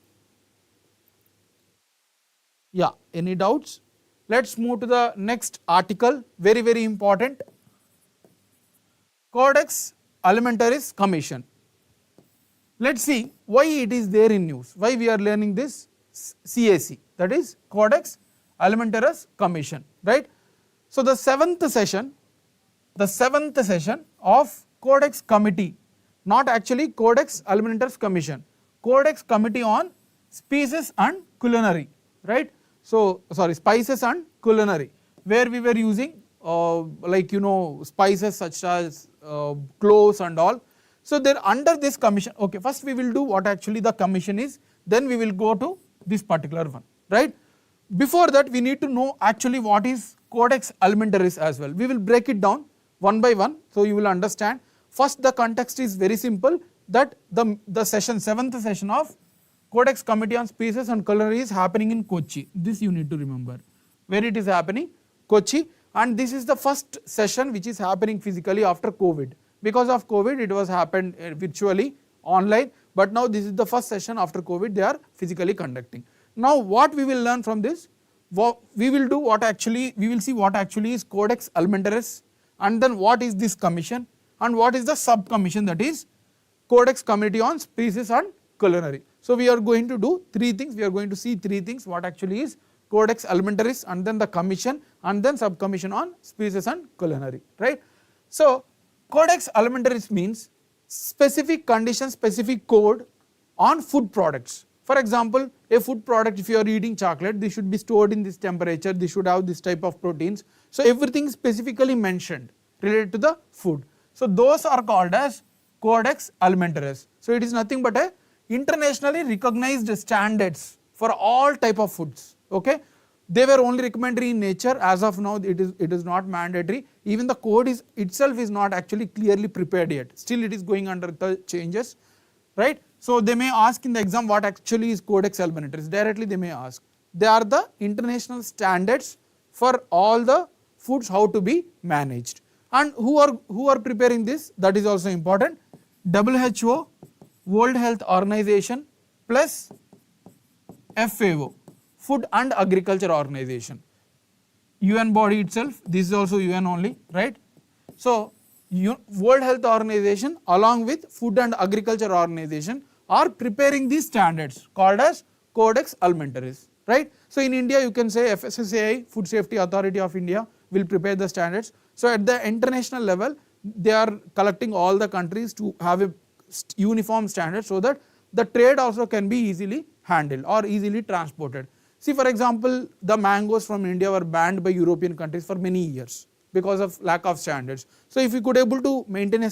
Yeah, any doubts? Let's move to the next article, very important. Codex Alimentarius Commission. Let's see why it is there in news, why we are learning this CAC, that is Codex Alimentarius Commission, right? So the seventh session of Codex Committee, not actually Codex Alimentarius Commission, Codex Committee on Species and Culinary, right? So sorry, Spices and Culinary, where we were using spices such as cloves and all. So they are under this commission. Okay, first we will do what actually the commission is, then we will go to this particular one, right? Before that we need to know actually what is Codex Alimentarius as well. We will break it down one by one, so you will understand. First, the context is very simple, that the session, 7th session of Codex Committee on Species and Culinary is happening in Kochi. This you need to remember. Where it is happening? Kochi. And this is the first session which is happening physically after COVID. Because of COVID it was happened virtually, online, but now this is the first session after COVID they are physically conducting. Now what we will learn from this? We will see what actually is Codex Alimentarius, and then what is this commission, and what is the sub commission, that is Codex Committee on Species and Culinary. So we are going to do three things, we are going to see three things, what actually is Codex Alimentarius, and then the commission, and then sub commission on species and culinary, right? So Codex Alimentarius means specific condition, specific code on food products. For example, a food product, if you are eating chocolate, this should be stored in this temperature, this should have this type of proteins. So everything is specifically mentioned related to the food. So those are called as Codex Alimentarius. So it is nothing but a internationally recognized standards for all type of foods, okay? They were only recommendatory in nature. As of now it is not mandatory. Even the code itself is not actually clearly prepared yet, still it is going under the changes, right? So they may ask in the exam what actually is Codex Alimentarius, directly they may ask. They are the international standards for all the foods how to be managed. And who are preparing this, that is also important. WHO, World Health Organization plus FAO, Food and Agriculture Organization. UN body itself, this is also UN only, right? So World Health Organization along with Food and Agriculture Organization are preparing these standards called as Codex Alimentarius, right? So in India you can say FSSAI, Food Safety Authority of India, will prepare the standards. So at the international level they are collecting all the countries to have a uniform standard, so that the trade also can be easily handled or easily transported. See, for example, the mangoes from India were banned by European countries for many years because of lack of standards. So if we could able to maintain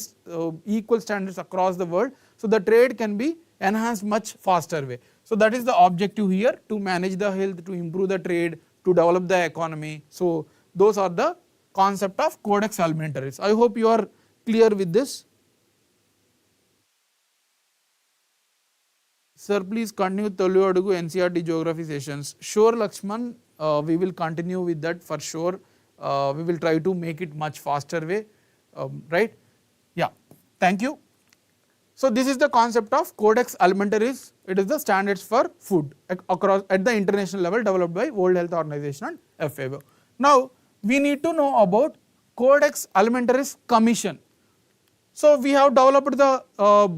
equal standards across the world, so the trade can be enhanced much faster way. So that is the objective here, to manage the health, to improve the trade, to develop the economy. So those are the concept of Codex Alimentarius. I hope you are clear with this. Sir, please continue Telugu Adugu NCERT geography sessions. Sure, Lakshman, we will continue with that for sure. We will try to make it much faster way, right? Yeah, thank you. So this is the concept of Codex Alimentarius. It is the standards for food across at the international level, developed by World Health Organization and FAO. Now we need to know about Codex Alimentarius Commission. So we have developed the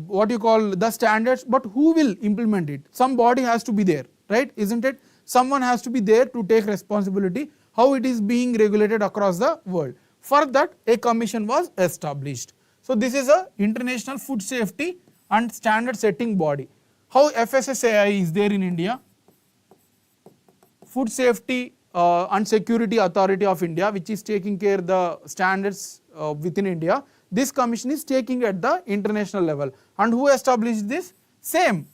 what you call the standards, but who will implement it? Somebody has to be there, right? Isn't it? Someone has to be there to take responsibility how it is being regulated across the world. For that a commission was established. So this is a international food safety and standard setting body. how FSSAI is there in India, Food Safety and Security Authority of India, which is taking care of the standards within India. This commission is taking at the international level. And who established this? Same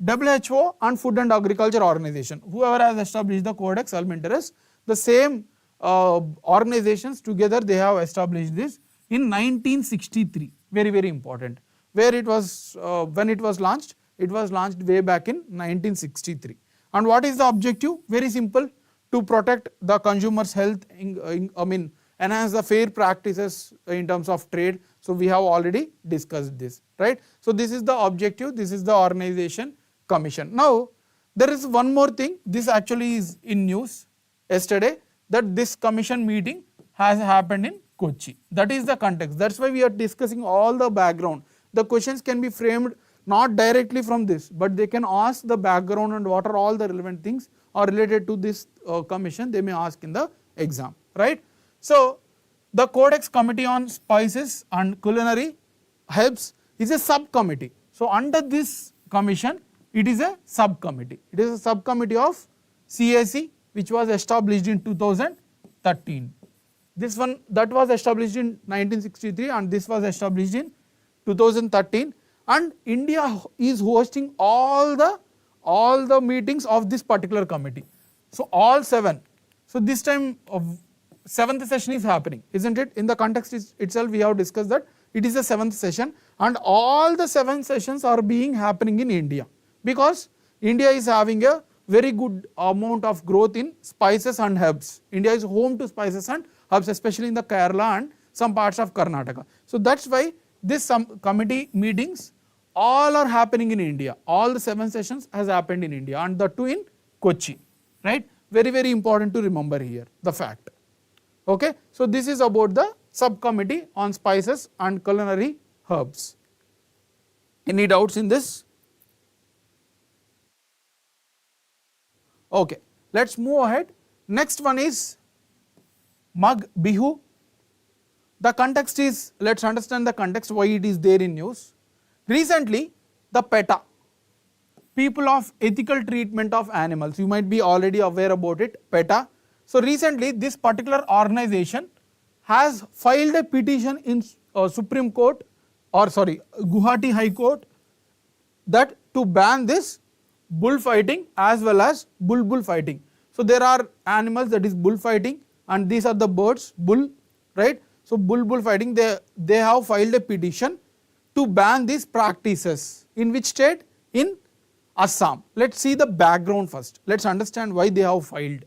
WHO and Food and Agriculture Organization. Whoever has established the Codex Alimentarius, the same organizations together, they have established this in 1963. Very, very important. Where it was, when it was launched way back in 1963. And what is the objective? Very simple, to protect the consumer's health, enhance the fair practices in terms of trade. So we have already discussed this, right? So this is the objective, this is the organization commission. Now there is one more thing, this actually is in news yesterday, that this commission meeting has happened in Kochi. That is the context. That's why we are discussing all the background. The questions can be framed not directly from this, but they can ask the background and what are all the relevant things are related to this commission, they may ask in the exam, right? So the Codex Committee on Spices and Culinary Herbs is a subcommittee. So under this commission, it is a subcommittee. It is a subcommittee of CAC, which was established in 2013. This one, that was established in 1963 and this was established in 2013, and India is hosting all the meetings of this particular committee. So all 7. So this time 7th session is happening, isn't it? In the context itself we have discussed that it is the 7th session, and all the 7 sessions are happening in India, because India is having a very good amount of growth in spices and herbs. India is home to spices and herbs, especially in the Kerala and some parts of Karnataka. So that's why this committee meetings all are happening in India. All the 7 sessions has happened in India, and the 2 in Kochi, right? Very, very important to remember here, the fact. Okay, so this is about the subcommittee on spices and culinary herbs. Any doubts in this? Okay, let's move ahead. Next one is Magh Bihu. The context is, let's understand the context, why it is there in news. Recently, the PETA, People of Ethical Treatment of Animals, you might be already aware about it, PETA. So recently, this particular organization has filed a petition in Supreme Court, or sorry, Guwahati High Court, that to ban this bullfighting as well as bull fighting. So there are animals, that is bullfighting, and these are the birds, bull, right? So bull fighting, they have filed a petition to ban these practices. In which state? In Assam. Let's see the background first. Let's understand why they have filed.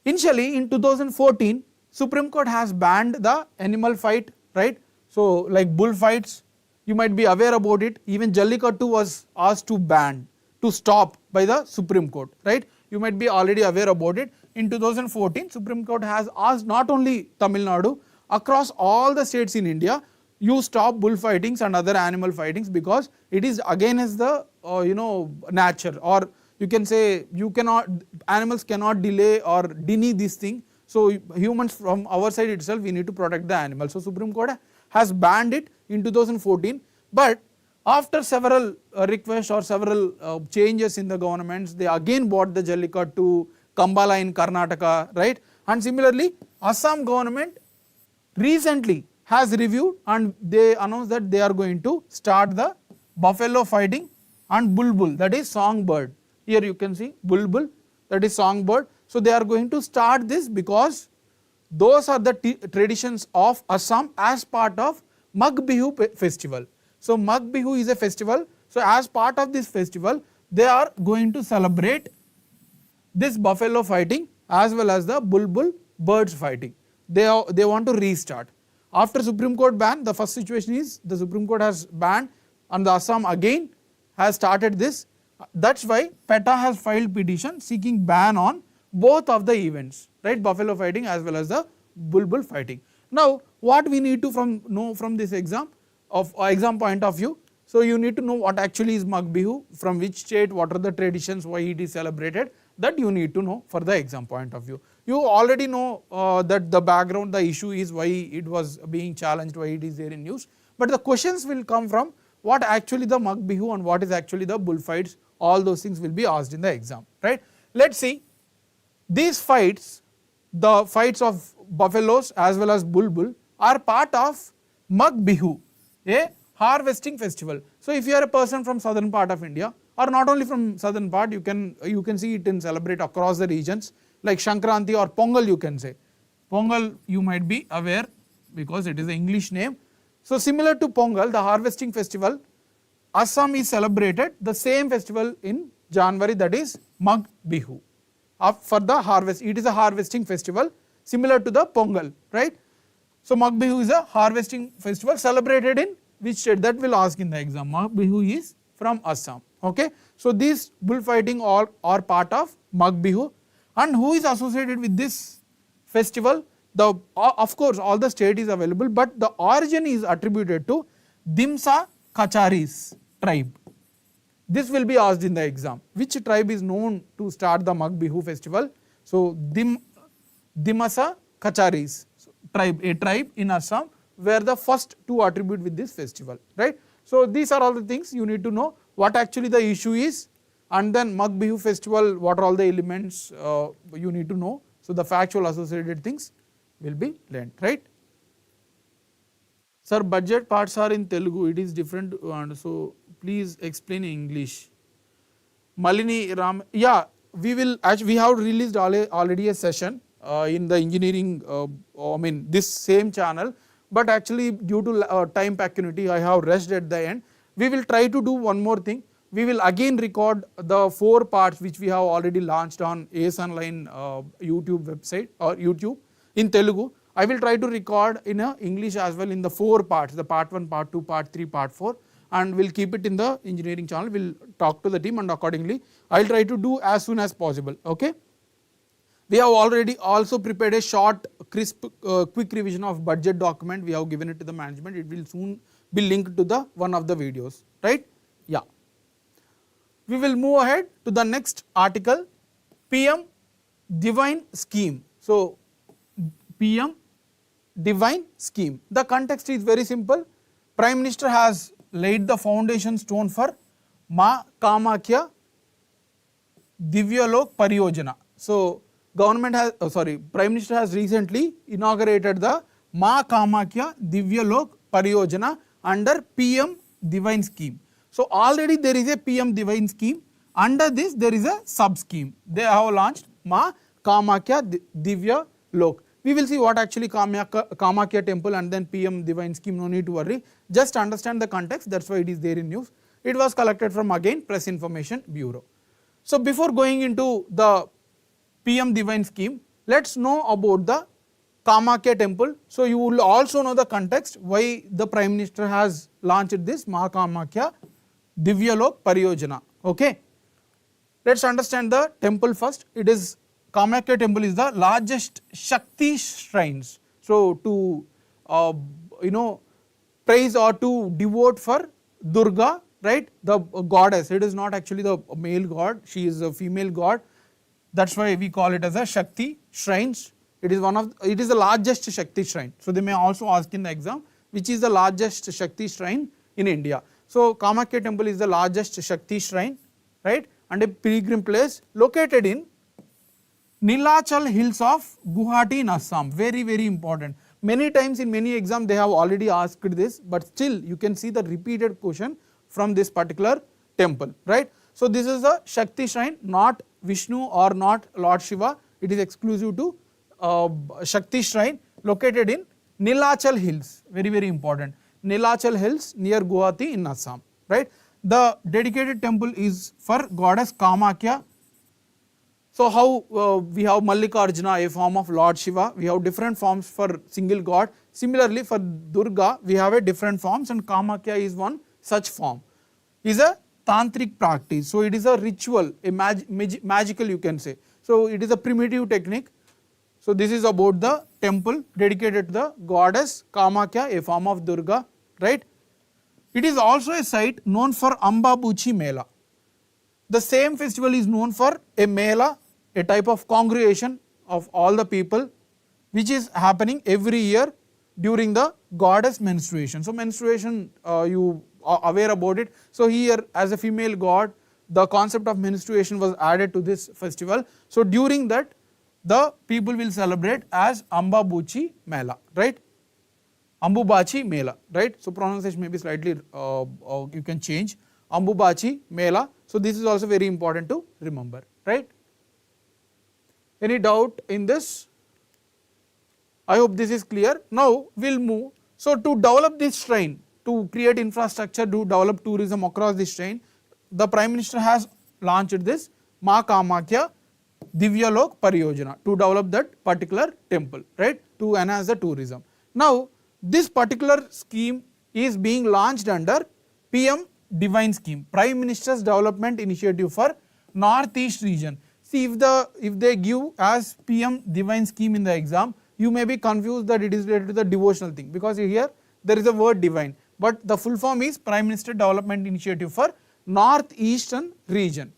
Initially in 2014, Supreme Court has banned the animal fight, right? So like bull fights, you might be aware about it. Even Jallikattu was asked to ban, to stop by the Supreme Court, right? You might be already aware about it. In 2014, Supreme Court has asked not only Tamil Nadu, across all the states in India, you stop bullfightings and other animal fightings, because it is against the nature, or you can say animals cannot delay or deny this thing. So humans, from our side itself, we need to protect the animals. So Supreme Court has banned it in 2014, but after several requests or several changes in the governments, they again bought the Jallikattu, Kambala in Karnataka, right? And similarly, Assam government recently has reviewed and they announced that they are going to start the buffalo fighting and bulbul, that is songbird. Here you can see bulbul, that is songbird. So they are going to start this because those are the traditions of Assam as part of Magh Bihu festival. So Magh Bihu is a festival. So as part of this festival, they are going to celebrate this buffalo fighting as well as the bulbul birds fighting. They want to restart. After Supreme Court ban, the first situation is the Supreme Court has banned and the Assam again has started this. That's why PETA has filed petition seeking ban on both of the events, right? Buffalo fighting as well as the bulbul fighting. Now, what we need to know from this exam point of view. So you need to know what actually is Magh Bihu, from which state, what are the traditions, why it is celebrated. That you need to know for the exam point of view. You already know that the background, the issue is why it was being challenged, why it is there in news. But the questions will come from what actually the Magh Bihu and what is actually the bullfights, all those things will be asked in the exam, right. Let's see these fights, the fights of buffaloes as well as bulbul are part of Magh Bihu, a harvesting festival. So if you are a person from southern part of India, or not only from southern part, you can see it in celebrate across the regions like Shankranti or Pongal, you can say. Pongal you might be aware because it is the English name. So similar to Pongal, the harvesting festival, Assam is celebrated the same festival in January, that is Magh Bihu. For the harvest, it is a harvesting festival similar to the Pongal, right. So Magh Bihu is a harvesting festival celebrated in which state, that will ask in the exam. Magh Bihu is from Assam, okay. So these bullfighting all are part of Magh Bihu, and who is associated with this festival? Of course all the state is available, but the origin is attributed to Dimsa Kacharis tribe. This will be asked in the exam. Which tribe is known to start the Magh Bihu festival? So Dimasa Kacharis tribe, a tribe in Assam, were the first to attribute with this festival, right. So these are all the things you need to know, what actually the issue is, and then Magh Bihu festival, what are all the elements you need to know. So the factual associated things will be learned, right. Sir, budget parts are in Telugu, it is different, and so please explain in English. Malini Ram, yeah, we have released already a session in the engineering, this same channel, but actually due to time pecuniary I have rushed at the end. We will try to do one more thing. We will again record the 4 parts which we have already launched on ACE Online YouTube website or YouTube in Telugu. I will try to record in English as well in the 4 parts, the part 1, part 2, part 3, part 4, and we'll keep it in the engineering channel. We'll talk to the team and accordingly I'll try to do as soon as possible, okay. We have already also prepared a short, crisp, quick revision of budget document. We have given it to the management. It will soon be linked to the one of the videos, right. Yeah. We will move ahead to the next article, PM Divine Scheme. So PM Divine Scheme. The context is very simple. Prime Minister has laid the foundation stone for Ma Kamakhya Divyalok Pariyojana. So government has, Prime Minister has recently inaugurated the Ma Kamakhya Divyalok Pariyojana under PM Divine Scheme. So already there is a PM Divine Scheme, under this there is a sub scheme. They have launched Ma Kamakhya Divyalok. We will see what actually Kamakhya temple and then PM Divine Scheme, no need to worry. Just understand the context, that's why it is there in news. It was collected from again Press Information Bureau. So before going into the PM Divine Scheme, let's know about the Kamakhya temple. So you will also know the context why the Prime Minister has launched this Ma Kamakhya Divyalok Pariyojana, okay. Let's understand the temple first. It is Kamakhya temple is the largest Shakti shrines. So to praise or to devote for Durga, right, the goddess. It is not actually the male god, she is a female god. That's why we call it as a Shakti shrines. It is the largest Shakti shrine. So they may also ask in the exam, which is the largest Shakti shrine in India. So Kamakhya temple is the largest Shakti shrine, right, and a pilgrim place located in Nilachal hills of Guwahati in Assam. Very, very important. Many times in many exams they have already asked this, but still you can see the repeated question from this particular temple, right. So this is a Shakti shrine, not Vishnu or not Lord Shiva. It is exclusive to Shakti shrine located in Nilachal hills. Very, very important. Nilachal hills near Guwahati in Assam, right. The dedicated temple is for goddess Kamakhya. So how we have Mallikarjuna, a form of Lord Shiva, we have different forms for single god. Similarly for Durga we have a different forms, and Kamakhya is one such form. Is a tantric practice. So it is a ritual, a magical you can say. So it is a primitive technique. So this is about the temple dedicated to the goddess Kamakhya, a form of Durga, right. It is also a site known for Ambabuchi Mela. The same festival is known for a Mela, a type of congregation of all the people which is happening every year during the goddess menstruation. So menstruation you aware about it. So here as a female god, the concept of menstruation was added to this festival. So during that, the people will celebrate as Ambabuchi Mela, right? Ambubachi Mela, right? So pronunciation may be slightly, you can change. Ambubachi Mela. So this is also very important to remember, right? Any doubt in this? I hope this is clear. Now we'll move. So to develop this shrine, to create infrastructure, to develop tourism across this shrine, the Prime Minister has launched this Ma Kamakya Divyalok Pariyojana to develop that particular temple, right, to enhance the tourism. Now this particular scheme is being launched under PM Divine Scheme, Prime Minister's Development Initiative for Northeast region. See, if they give as PM Divine Scheme in the exam, you may be confused that it is related to the devotional thing, because here there is a word divine, but the full form is Prime Minister Development Initiative for Northeastern region.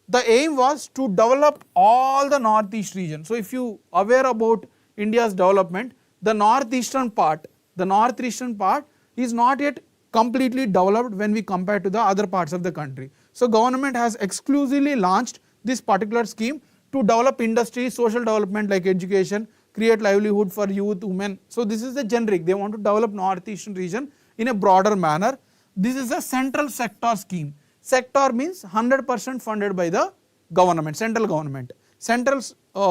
The aim was to develop all the Northeast region. So if you are aware about India's development, the northeastern part is not yet completely developed when we compare to the other parts of the country. So government has exclusively launched this particular scheme to develop industry, social development like education, create livelihood for youth, women. So this is the generic, they want to develop northeastern region in a broader manner. This is a central sector scheme. Sector means 100% funded by the government, central government. Central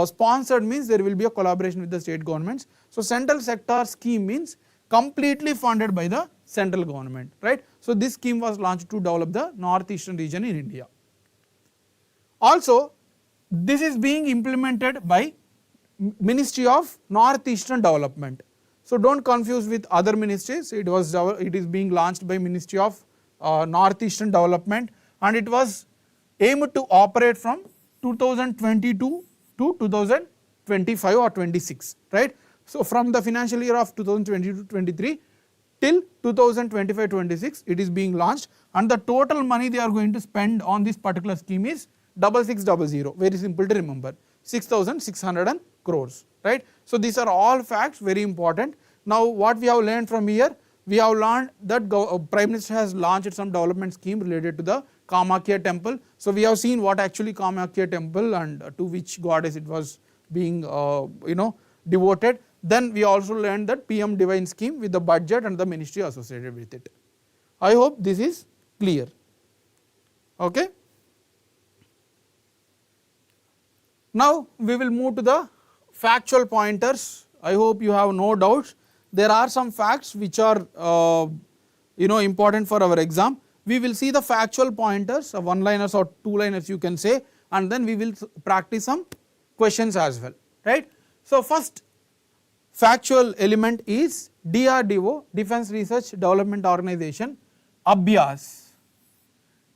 sponsored means there will be a collaboration with the state governments. So central sector scheme means completely funded by the central government, right? So this scheme was launched to develop the northeastern region in India. Also, this is being implemented by Ministry of Northeastern Development. So don't confuse with other ministries. It is being launched by Ministry of Northeastern Development, and it was aimed to operate from 2022 to 2025 or 26, right? So from the financial year of 2022-23 till 2025-26 it is being launched, and the total money they are going to spend on this particular scheme is 6600, very simple to remember, 6,600 crores, right? So these are all facts, very important. Now what we have learned from here, we have learned that Prime Minister has launched some development scheme related to the Kamakya temple. So we have seen what actually Kamakya temple and to which goddess it was being devoted. Then we also learned that PM Divine Scheme with the budget and the ministry associated with it. I hope this is clear. Okay. Now we will move to the factual pointers. I hope you have no doubts. There are some facts which are important for our exam. We will see the factual pointers, one-liners or two-liners you can say, and then we will practice some questions as well, right? So first factual element is DRDO, Defence Research Development Organization, Abhyas.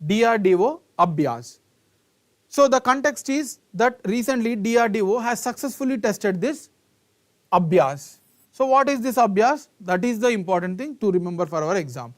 DRDO Abhyas. So the context is that recently DRDO has successfully tested this Abhyas. So what is this Abhyas? That is the important thing to remember for our exam.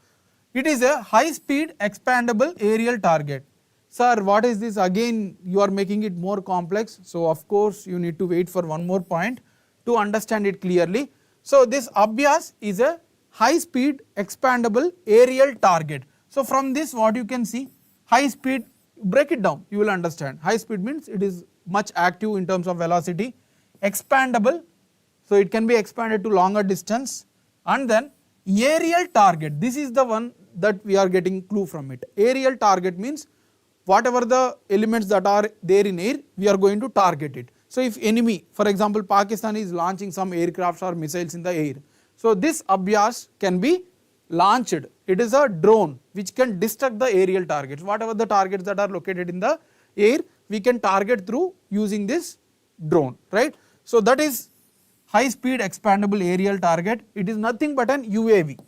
It is a high speed expandable aerial target. Sir, what is this? Again you are making it more complex. So of course you need to wait for one more point to understand it clearly. So this Abhyas is a high speed expandable aerial target. So from this what you can see, high speed, break it down, you will understand. High speed means it is much active in terms of velocity. Expandable, so it can be expanded to longer distance, and then aerial target, this is the one that we are getting clue from it. Aerial target means whatever the elements that are there in air, we are going to target it. So if enemy, for example Pakistan is launching some aircrafts or missiles in the air, so this Abhyas can be launched. It is a drone which can destruct the aerial targets. Whatever the targets that are located in the air, we can target through using this drone, right? So that is high speed expandable aerial target. It is nothing but an UAV,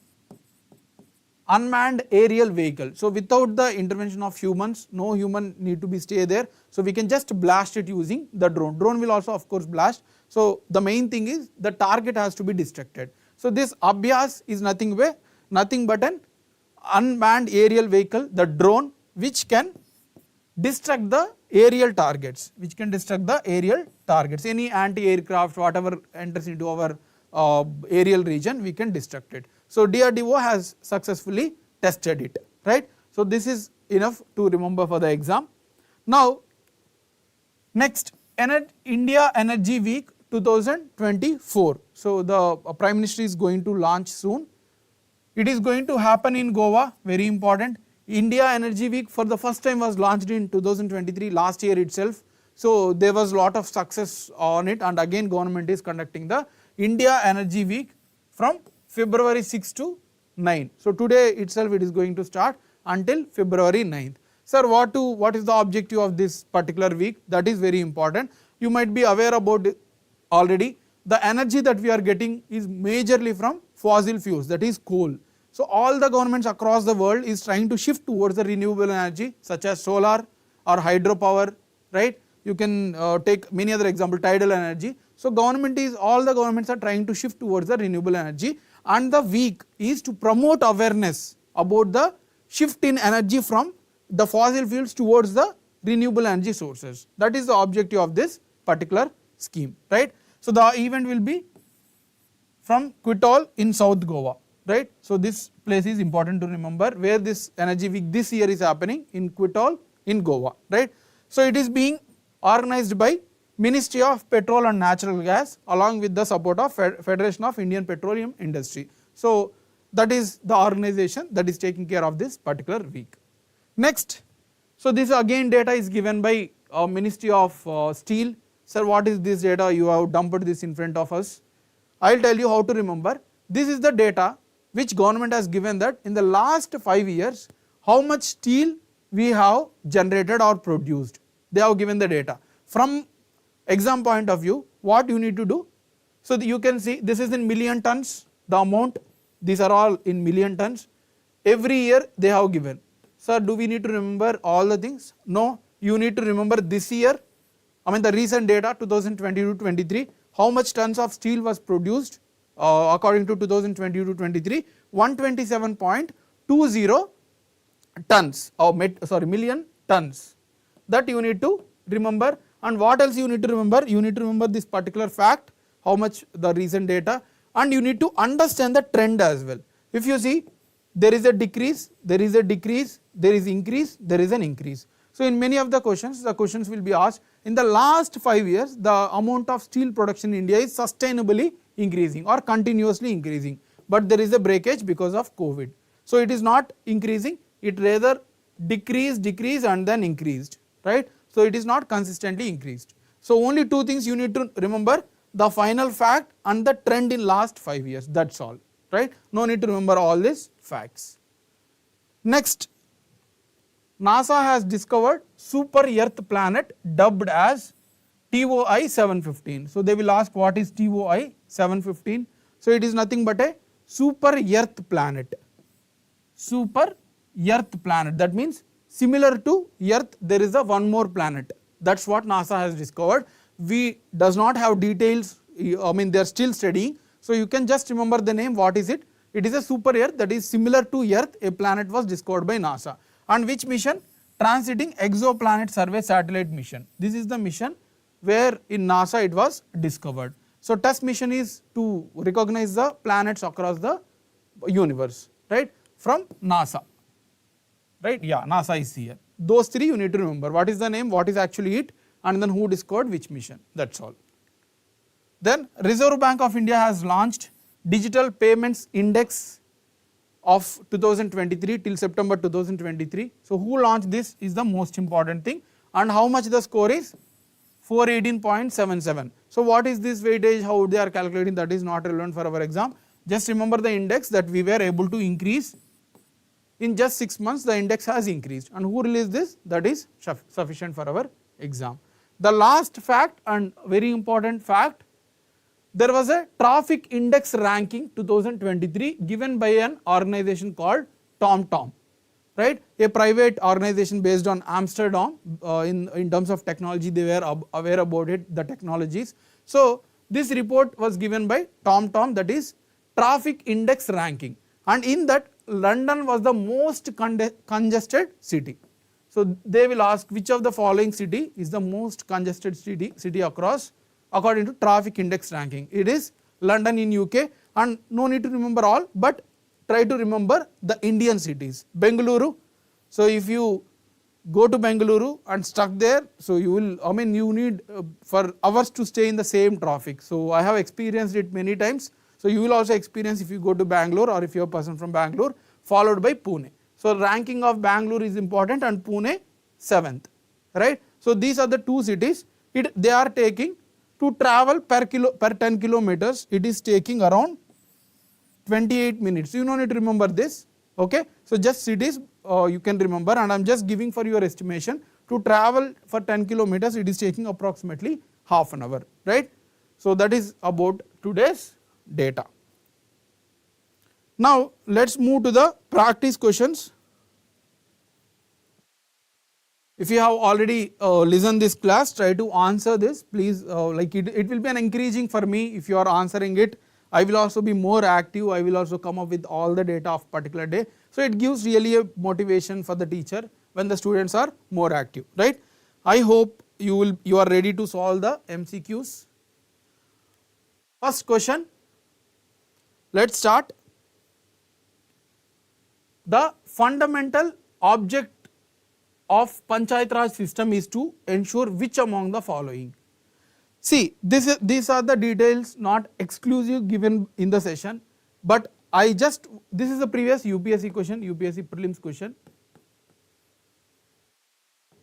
unmanned aerial vehicle. So without the intervention of humans, no human need to be stay there. So we can just blast it using the drone. Drone will also of course blast. So the main thing is the target has to be destructed. So this Abhyas is nothing but an unmanned aerial vehicle, the drone, which can destruct the aerial targets, any anti-aircraft, whatever enters into our aerial region, we can destruct it. So DRDO has successfully tested it, right. So this is enough to remember for the exam. Now next, India Energy Week 2024. So the Prime Minister is going to launch soon. It is going to happen in Goa, very important. India Energy Week for the first time was launched in 2023, last year itself. So there was a lot of success on it, and again government is conducting the India Energy Week from February 6 to 9. So today itself it is going to start until February 9th. Sir, what is the objective of this particular week? That is very important. You might be aware about it already. The energy that we are getting is majorly from fossil fuels, that is coal. So all the governments across the world is trying to shift towards the renewable energy such as solar or hydropower, right. You can take many other examples, tidal energy. So all the governments are trying to shift towards the renewable energy, and the week is to promote awareness about the shift in energy from the fossil fuels towards the renewable energy sources. That is the objective of this particular scheme, right. So the event will be from Quitol in South Goa, right. So this place is important to remember, where this energy week this year is happening in Quitol in Goa, right. So it is being organized by Ministry of Petrol and Natural Gas along with the support of Federation of Indian Petroleum Industry. So that is the organization that is taking care of this particular week. Next, so this again data is given by Ministry of Steel. Sir, what is this data? You have dumped this in front of us. I will tell you how to remember. This is the data which government has given, that in the last 5 years how much steel we have generated or produced. They have given the data. From exam point of view, what you need to do? So you can see this is in million tons, the amount, these are all in million tons. Every year they have given. Sir, do we need to remember all the things? No, you need to remember this year, the recent data 2022-23, how much tons of steel was produced according to 2022-23, 127.20 tons, million tons. That you need to remember. And what else you need to remember? You need to remember this particular fact, how much the recent data, and you need to understand the trend as well. If you see, there is a decrease, there is a decrease, there is increase, there is an increase. So in many of the questions will be asked, in the last 5 years, the amount of steel production in India is sustainably increasing or continuously increasing, but there is a breakage because of COVID. So it is not increasing, it rather decreased and then increased, right. So it is not consistently increased. So only two things you need to remember, the final fact and the trend in last 5 years, that's all, right. No need to remember all these facts. Next, NASA has discovered super Earth planet dubbed as TOI 715. So they will ask, what is TOI 715? So it is nothing but a super Earth planet. Super Earth planet, that means similar to Earth there is a one more planet. That's what NASA has discovered. We does not have details, they are still studying. So you can just remember the name, what is it? It is a super Earth that is similar to Earth, a planet was discovered by NASA. And which mission? Transiting Exoplanet Survey Satellite Mission. This is the mission where in NASA it was discovered. So test mission is to recognize the planets across the universe, right, from NASA, right. Yeah, NASA is here. Those three you need to remember. What is the name, what is actually it, and then who discovered which mission, that's all. Then Reserve Bank of India has launched Digital Payments Index of 2023 till September 2023. So who launched this is the most important thing, and how much the score is 418.77. So what is this weightage, how they are calculating, that is not relevant for our exam. Just remember the index that we were able to increase in just 6 months, the index has increased, and who released this, that is sufficient for our exam. The last fact and very important fact, there was a traffic index ranking 2023 given by an organization called TomTom, right, a private organization based on Amsterdam. In terms of technology, they were aware about it, the technologies. So this report was given by TomTom, that is traffic index ranking, and in that London was the most congested city. So they will ask, which of the following city is the most congested city across according to traffic index ranking. It is London in UK, and no need to remember all, but try to remember the Indian cities. Bengaluru, so if you go to Bengaluru and stuck there, so you will, you need for hours to stay in the same traffic. So I have experienced it many times. So you will also experience if you go to Bangalore or if you are a person from Bangalore, followed by Pune. So ranking of Bangalore is important and Pune 7th, right? So these are the two cities. They are taking to travel per 10 kilometers. It is taking around 28 minutes. You don't need to remember this, okay? So just cities you can remember, and I am just giving for your estimation. To travel for 10 kilometers, it is taking approximately half an hour, right? So that is about today's data. Now let's move to the practice questions. If you have already listened this class, try to answer this, please. It will be an encouraging for me if you are answering it. I will also be more active. I will also come up with all the data of particular day. So it gives really a motivation for the teacher when the students are more active, right? I hope you are ready to solve the MCQs. First question. Let's start. The fundamental object of Panchayat Raj system is to ensure which among the following? See, these are the details not exclusive given in the session, but this is the previous UPSC question, UPSC prelims question.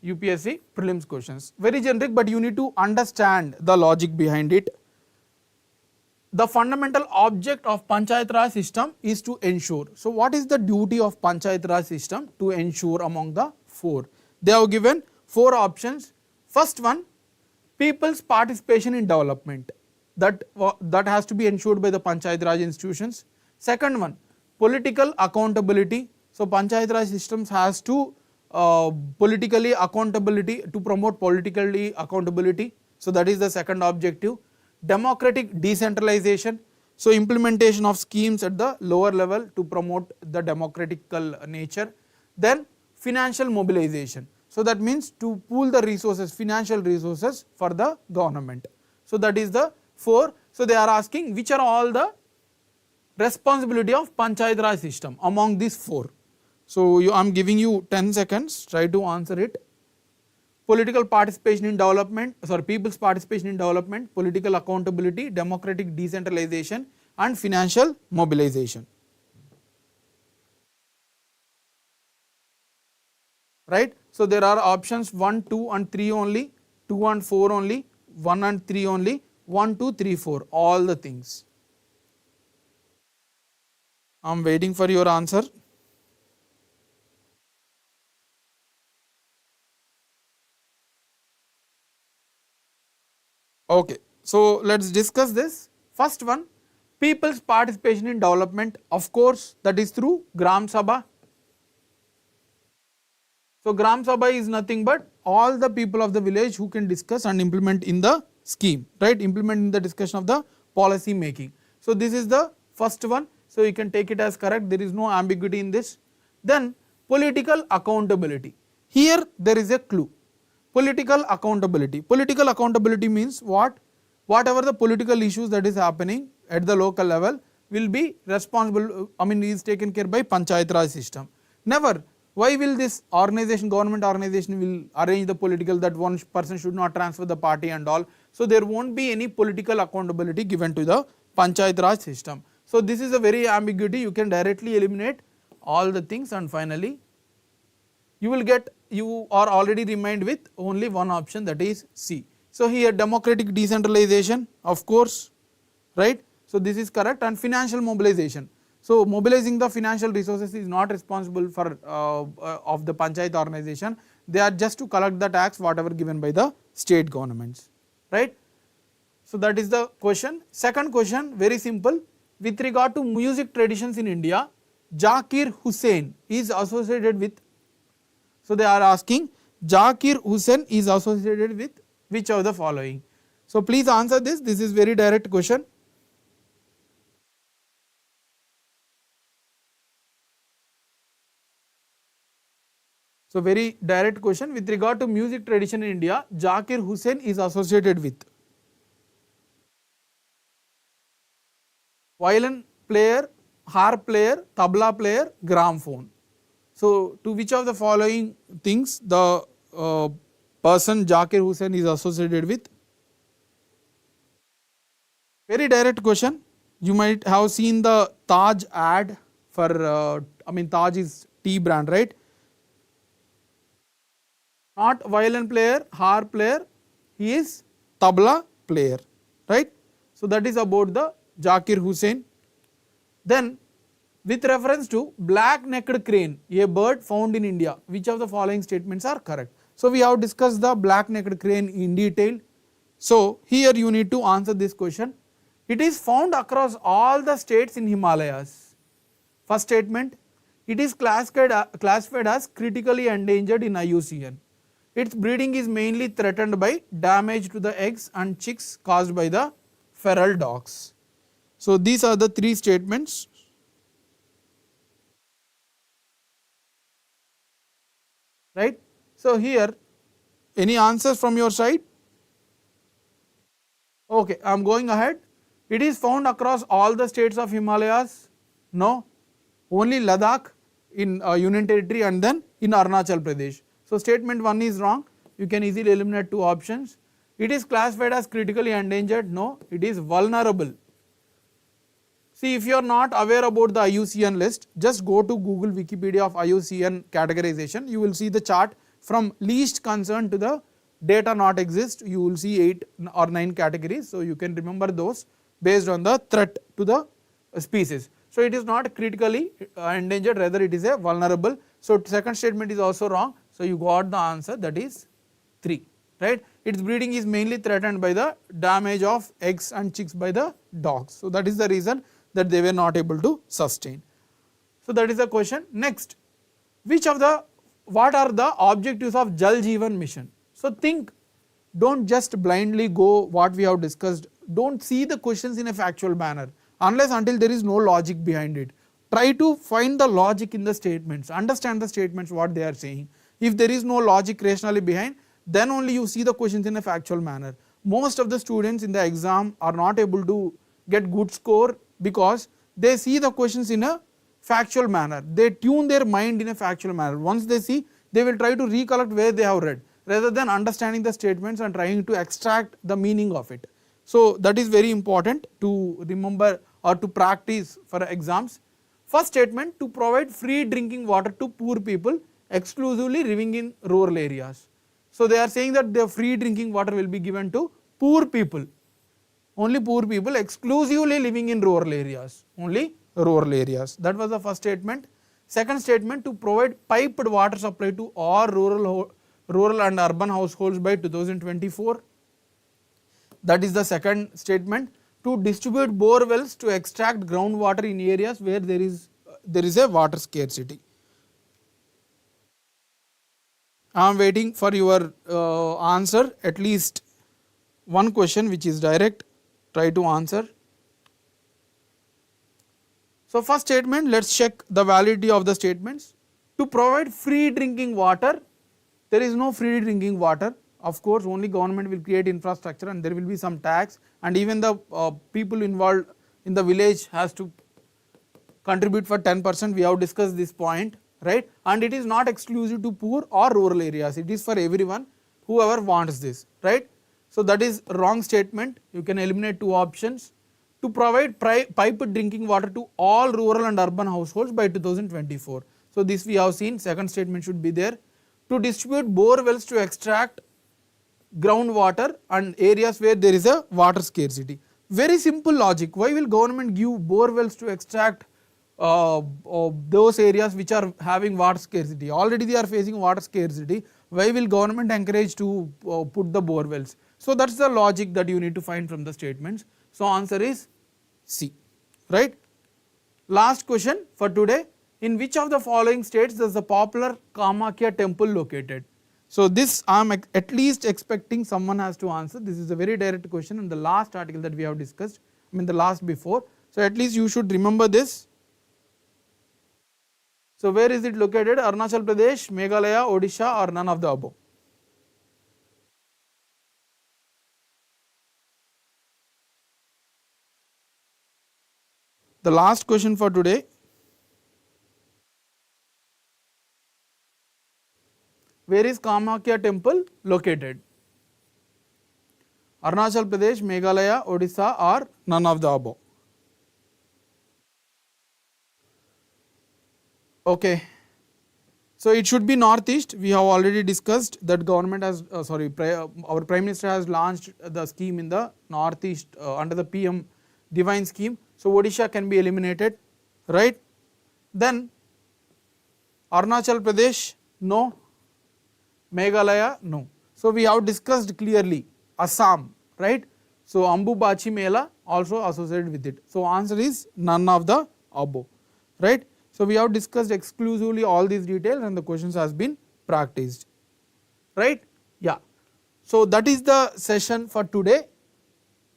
UPSC prelims questions. Very generic, but you need to understand the logic behind it. The fundamental object of Panchayat Raj system is to ensure. So what is the duty of Panchayat Raj system? To ensure among the four. They have given four options. First one, people's participation in development. That has to be ensured by the Panchayat Raj institutions. Second one, political accountability. So Panchayat Raj systems has to politically accountability, to promote politically accountability. So that is the second objective. Democratic decentralization, so implementation of schemes at the lower level to promote the democratical nature. Then financial mobilization, so that means to pool the resources, financial resources for the government. So that is the four. So they are asking which are all the responsibility of Panchayat Raj system among these four. So I am giving you 10 seconds, try to answer it. Political participation in development, people's participation in development, political accountability, democratic decentralization and financial mobilization. Right? So there are options 1, 2 and 3 only, 2 and 4 only, 1 and 3 only, 1, 2, 3, 4, all the things. I am waiting for your answer. Okay, so let's discuss this. First one, people's participation in development, of course, that is through Gram Sabha. So Gram Sabha is nothing but all the people of the village who can discuss and implement in the scheme, right? Implement in the discussion of the policy making. So this is the first one. So you can take it as correct. There is no ambiguity in this. Then political accountability. Here there is a clue. Political accountability. Political accountability means what? Whatever the political issues that is happening at the local level will be responsible, is taken care by Panchayat Raj system. Never. Why will this organization, government organization will arrange the political that one person should not transfer the party and all. So there won't be any political accountability given to the Panchayat Raj system. So this is a very ambiguity. You can directly eliminate all the things and finally you are already remained with only one option, that is C. So here democratic decentralization, of course, right? So this is correct. And financial mobilization. So mobilizing the financial resources is not responsible for of the Panchayat organization. They are just to collect the tax whatever given by the state governments, right? So that is the question. Second question, very simple. With regard to music traditions in India, Zakir Hussain is associated with, so they are asking Zakir Hussain is associated with which of the following? So please answer this. This is very direct question. So very direct question. With regard to music tradition in India, Zakir Hussain is associated with violin player harp player, tabla player, gramophone. So, to which of the following things the person Zakir Hussain is associated with? Very direct question. You might have seen the Taj ad for, Taj is tea brand, right? Not violin player, harp player, he is tabla player, right? So, that is about the Zakir Hussain. Then, with reference to black necked crane, a bird found in India, which of the following statements are correct? So, we have discussed the black necked crane in detail. So, here you need to answer this question. It is found across all the states in Himalayas. First statement, it is classified as critically endangered in IUCN. Its breeding is mainly threatened by damage to the eggs and chicks caused by the feral dogs. So, these are the three statements. Right. So, here any answers from your side? Okay, I am going ahead. It is found across all the states of Himalayas. No, only Ladakh in Union Territory and then in Arunachal Pradesh. So, statement 1 is wrong. You can easily eliminate two options. It is classified as critically endangered. No, it is vulnerable. See, if you are not aware about the IUCN list, just go to Google Wikipedia of IUCN categorization. You will see the chart from least concern to the data not exist. You will see 8 or 9 categories. So, you can remember those based on the threat to the species. So, it is not critically endangered, rather it is a vulnerable. So, second statement is also wrong. So, you got the answer, that is 3, right. Its breeding is mainly threatened by the damage of eggs and chicks by the dogs. So, that is the reason that they were not able to sustain. So, that is the question. Next, what are the objectives of Jal Jeevan Mission? So, think, do not just blindly go what we have discussed, do not see the questions in a factual manner unless until there is no logic behind it. Try to find the logic in the statements, understand the statements what they are saying. If there is no logic rationally behind, then only you see the questions in a factual manner. Most of the students in the exam are not able to get good score because they see the questions in a factual manner. They tune their mind in a factual manner. Once they see, they will try to recollect where they have read rather than understanding the statements and trying to extract the meaning of it. So, that is very important to remember or to practice for exams. First statement, to provide free drinking water to poor people exclusively living in rural areas. So, they are saying that the free drinking water will be given to poor people, only poor people exclusively living in rural areas, only rural areas. That was the first statement. Second statement, to provide piped water supply to all rural and urban households by 2024. That is the second statement. To distribute bore wells to extract groundwater in areas where there is a water scarcity. I am waiting for your answer, at least one question which is direct, try to answer. So, first statement, let us check the validity of the statements. To provide free drinking water, there is no free drinking water. Of course, only government will create infrastructure and there will be some tax, and even the people involved in the village has to contribute for 10%. We have discussed this point, right, and it is not exclusive to poor or rural areas, it is for everyone whoever wants this, right. So, that is wrong statement, you can eliminate two options. To provide piped drinking water to all rural and urban households by 2024. So, this we have seen, second statement should be there. To distribute bore wells to extract groundwater and areas where there is a water scarcity. Very simple logic, why will government give bore wells to extract those areas which are having water scarcity? Already they are facing water scarcity, why will government encourage to put the bore wells? So, that is the logic that you need to find from the statements. So, answer is C, right. Last question for today, in which of the following states does the popular Kamakhya temple located? So, this I am at least expecting someone has to answer. This is a very direct question in the last article that we have discussed, the last before. So, at least you should remember this. So, where is it located? Arunachal Pradesh, Meghalaya, Odisha, or none of the above? The last question for today. Where is Kamakya temple located? Arunachal Pradesh, Meghalaya, Odisha, or none of the above? Okay. So it should be northeast. We have already discussed that government has, our Prime Minister has launched the scheme in the northeast under the PM Divine scheme. So Odisha can be eliminated, right? Then Arunachal Pradesh, no. Meghalaya, no. So we have discussed clearly Assam, right? So Ambubachi Mela also associated with it. So answer is none of the above, right? So we have discussed exclusively all these details and the questions has been practiced, right? Yeah. So that is the session for today.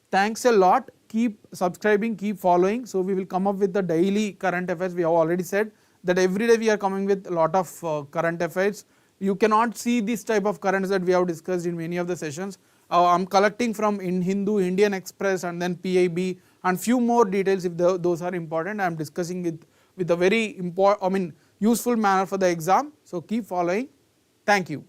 Thanks a lot. Keep subscribing, keep following. So we will come up with the daily current affairs. We have already said that every day we are coming with a lot of current affairs. You cannot see this type of currents that we have discussed in many of the sessions. I am collecting from in Hindu, Indian Express, and then PIB, and few more details if those are important. I am discussing with a very useful manner for the exam. So keep following. Thank you.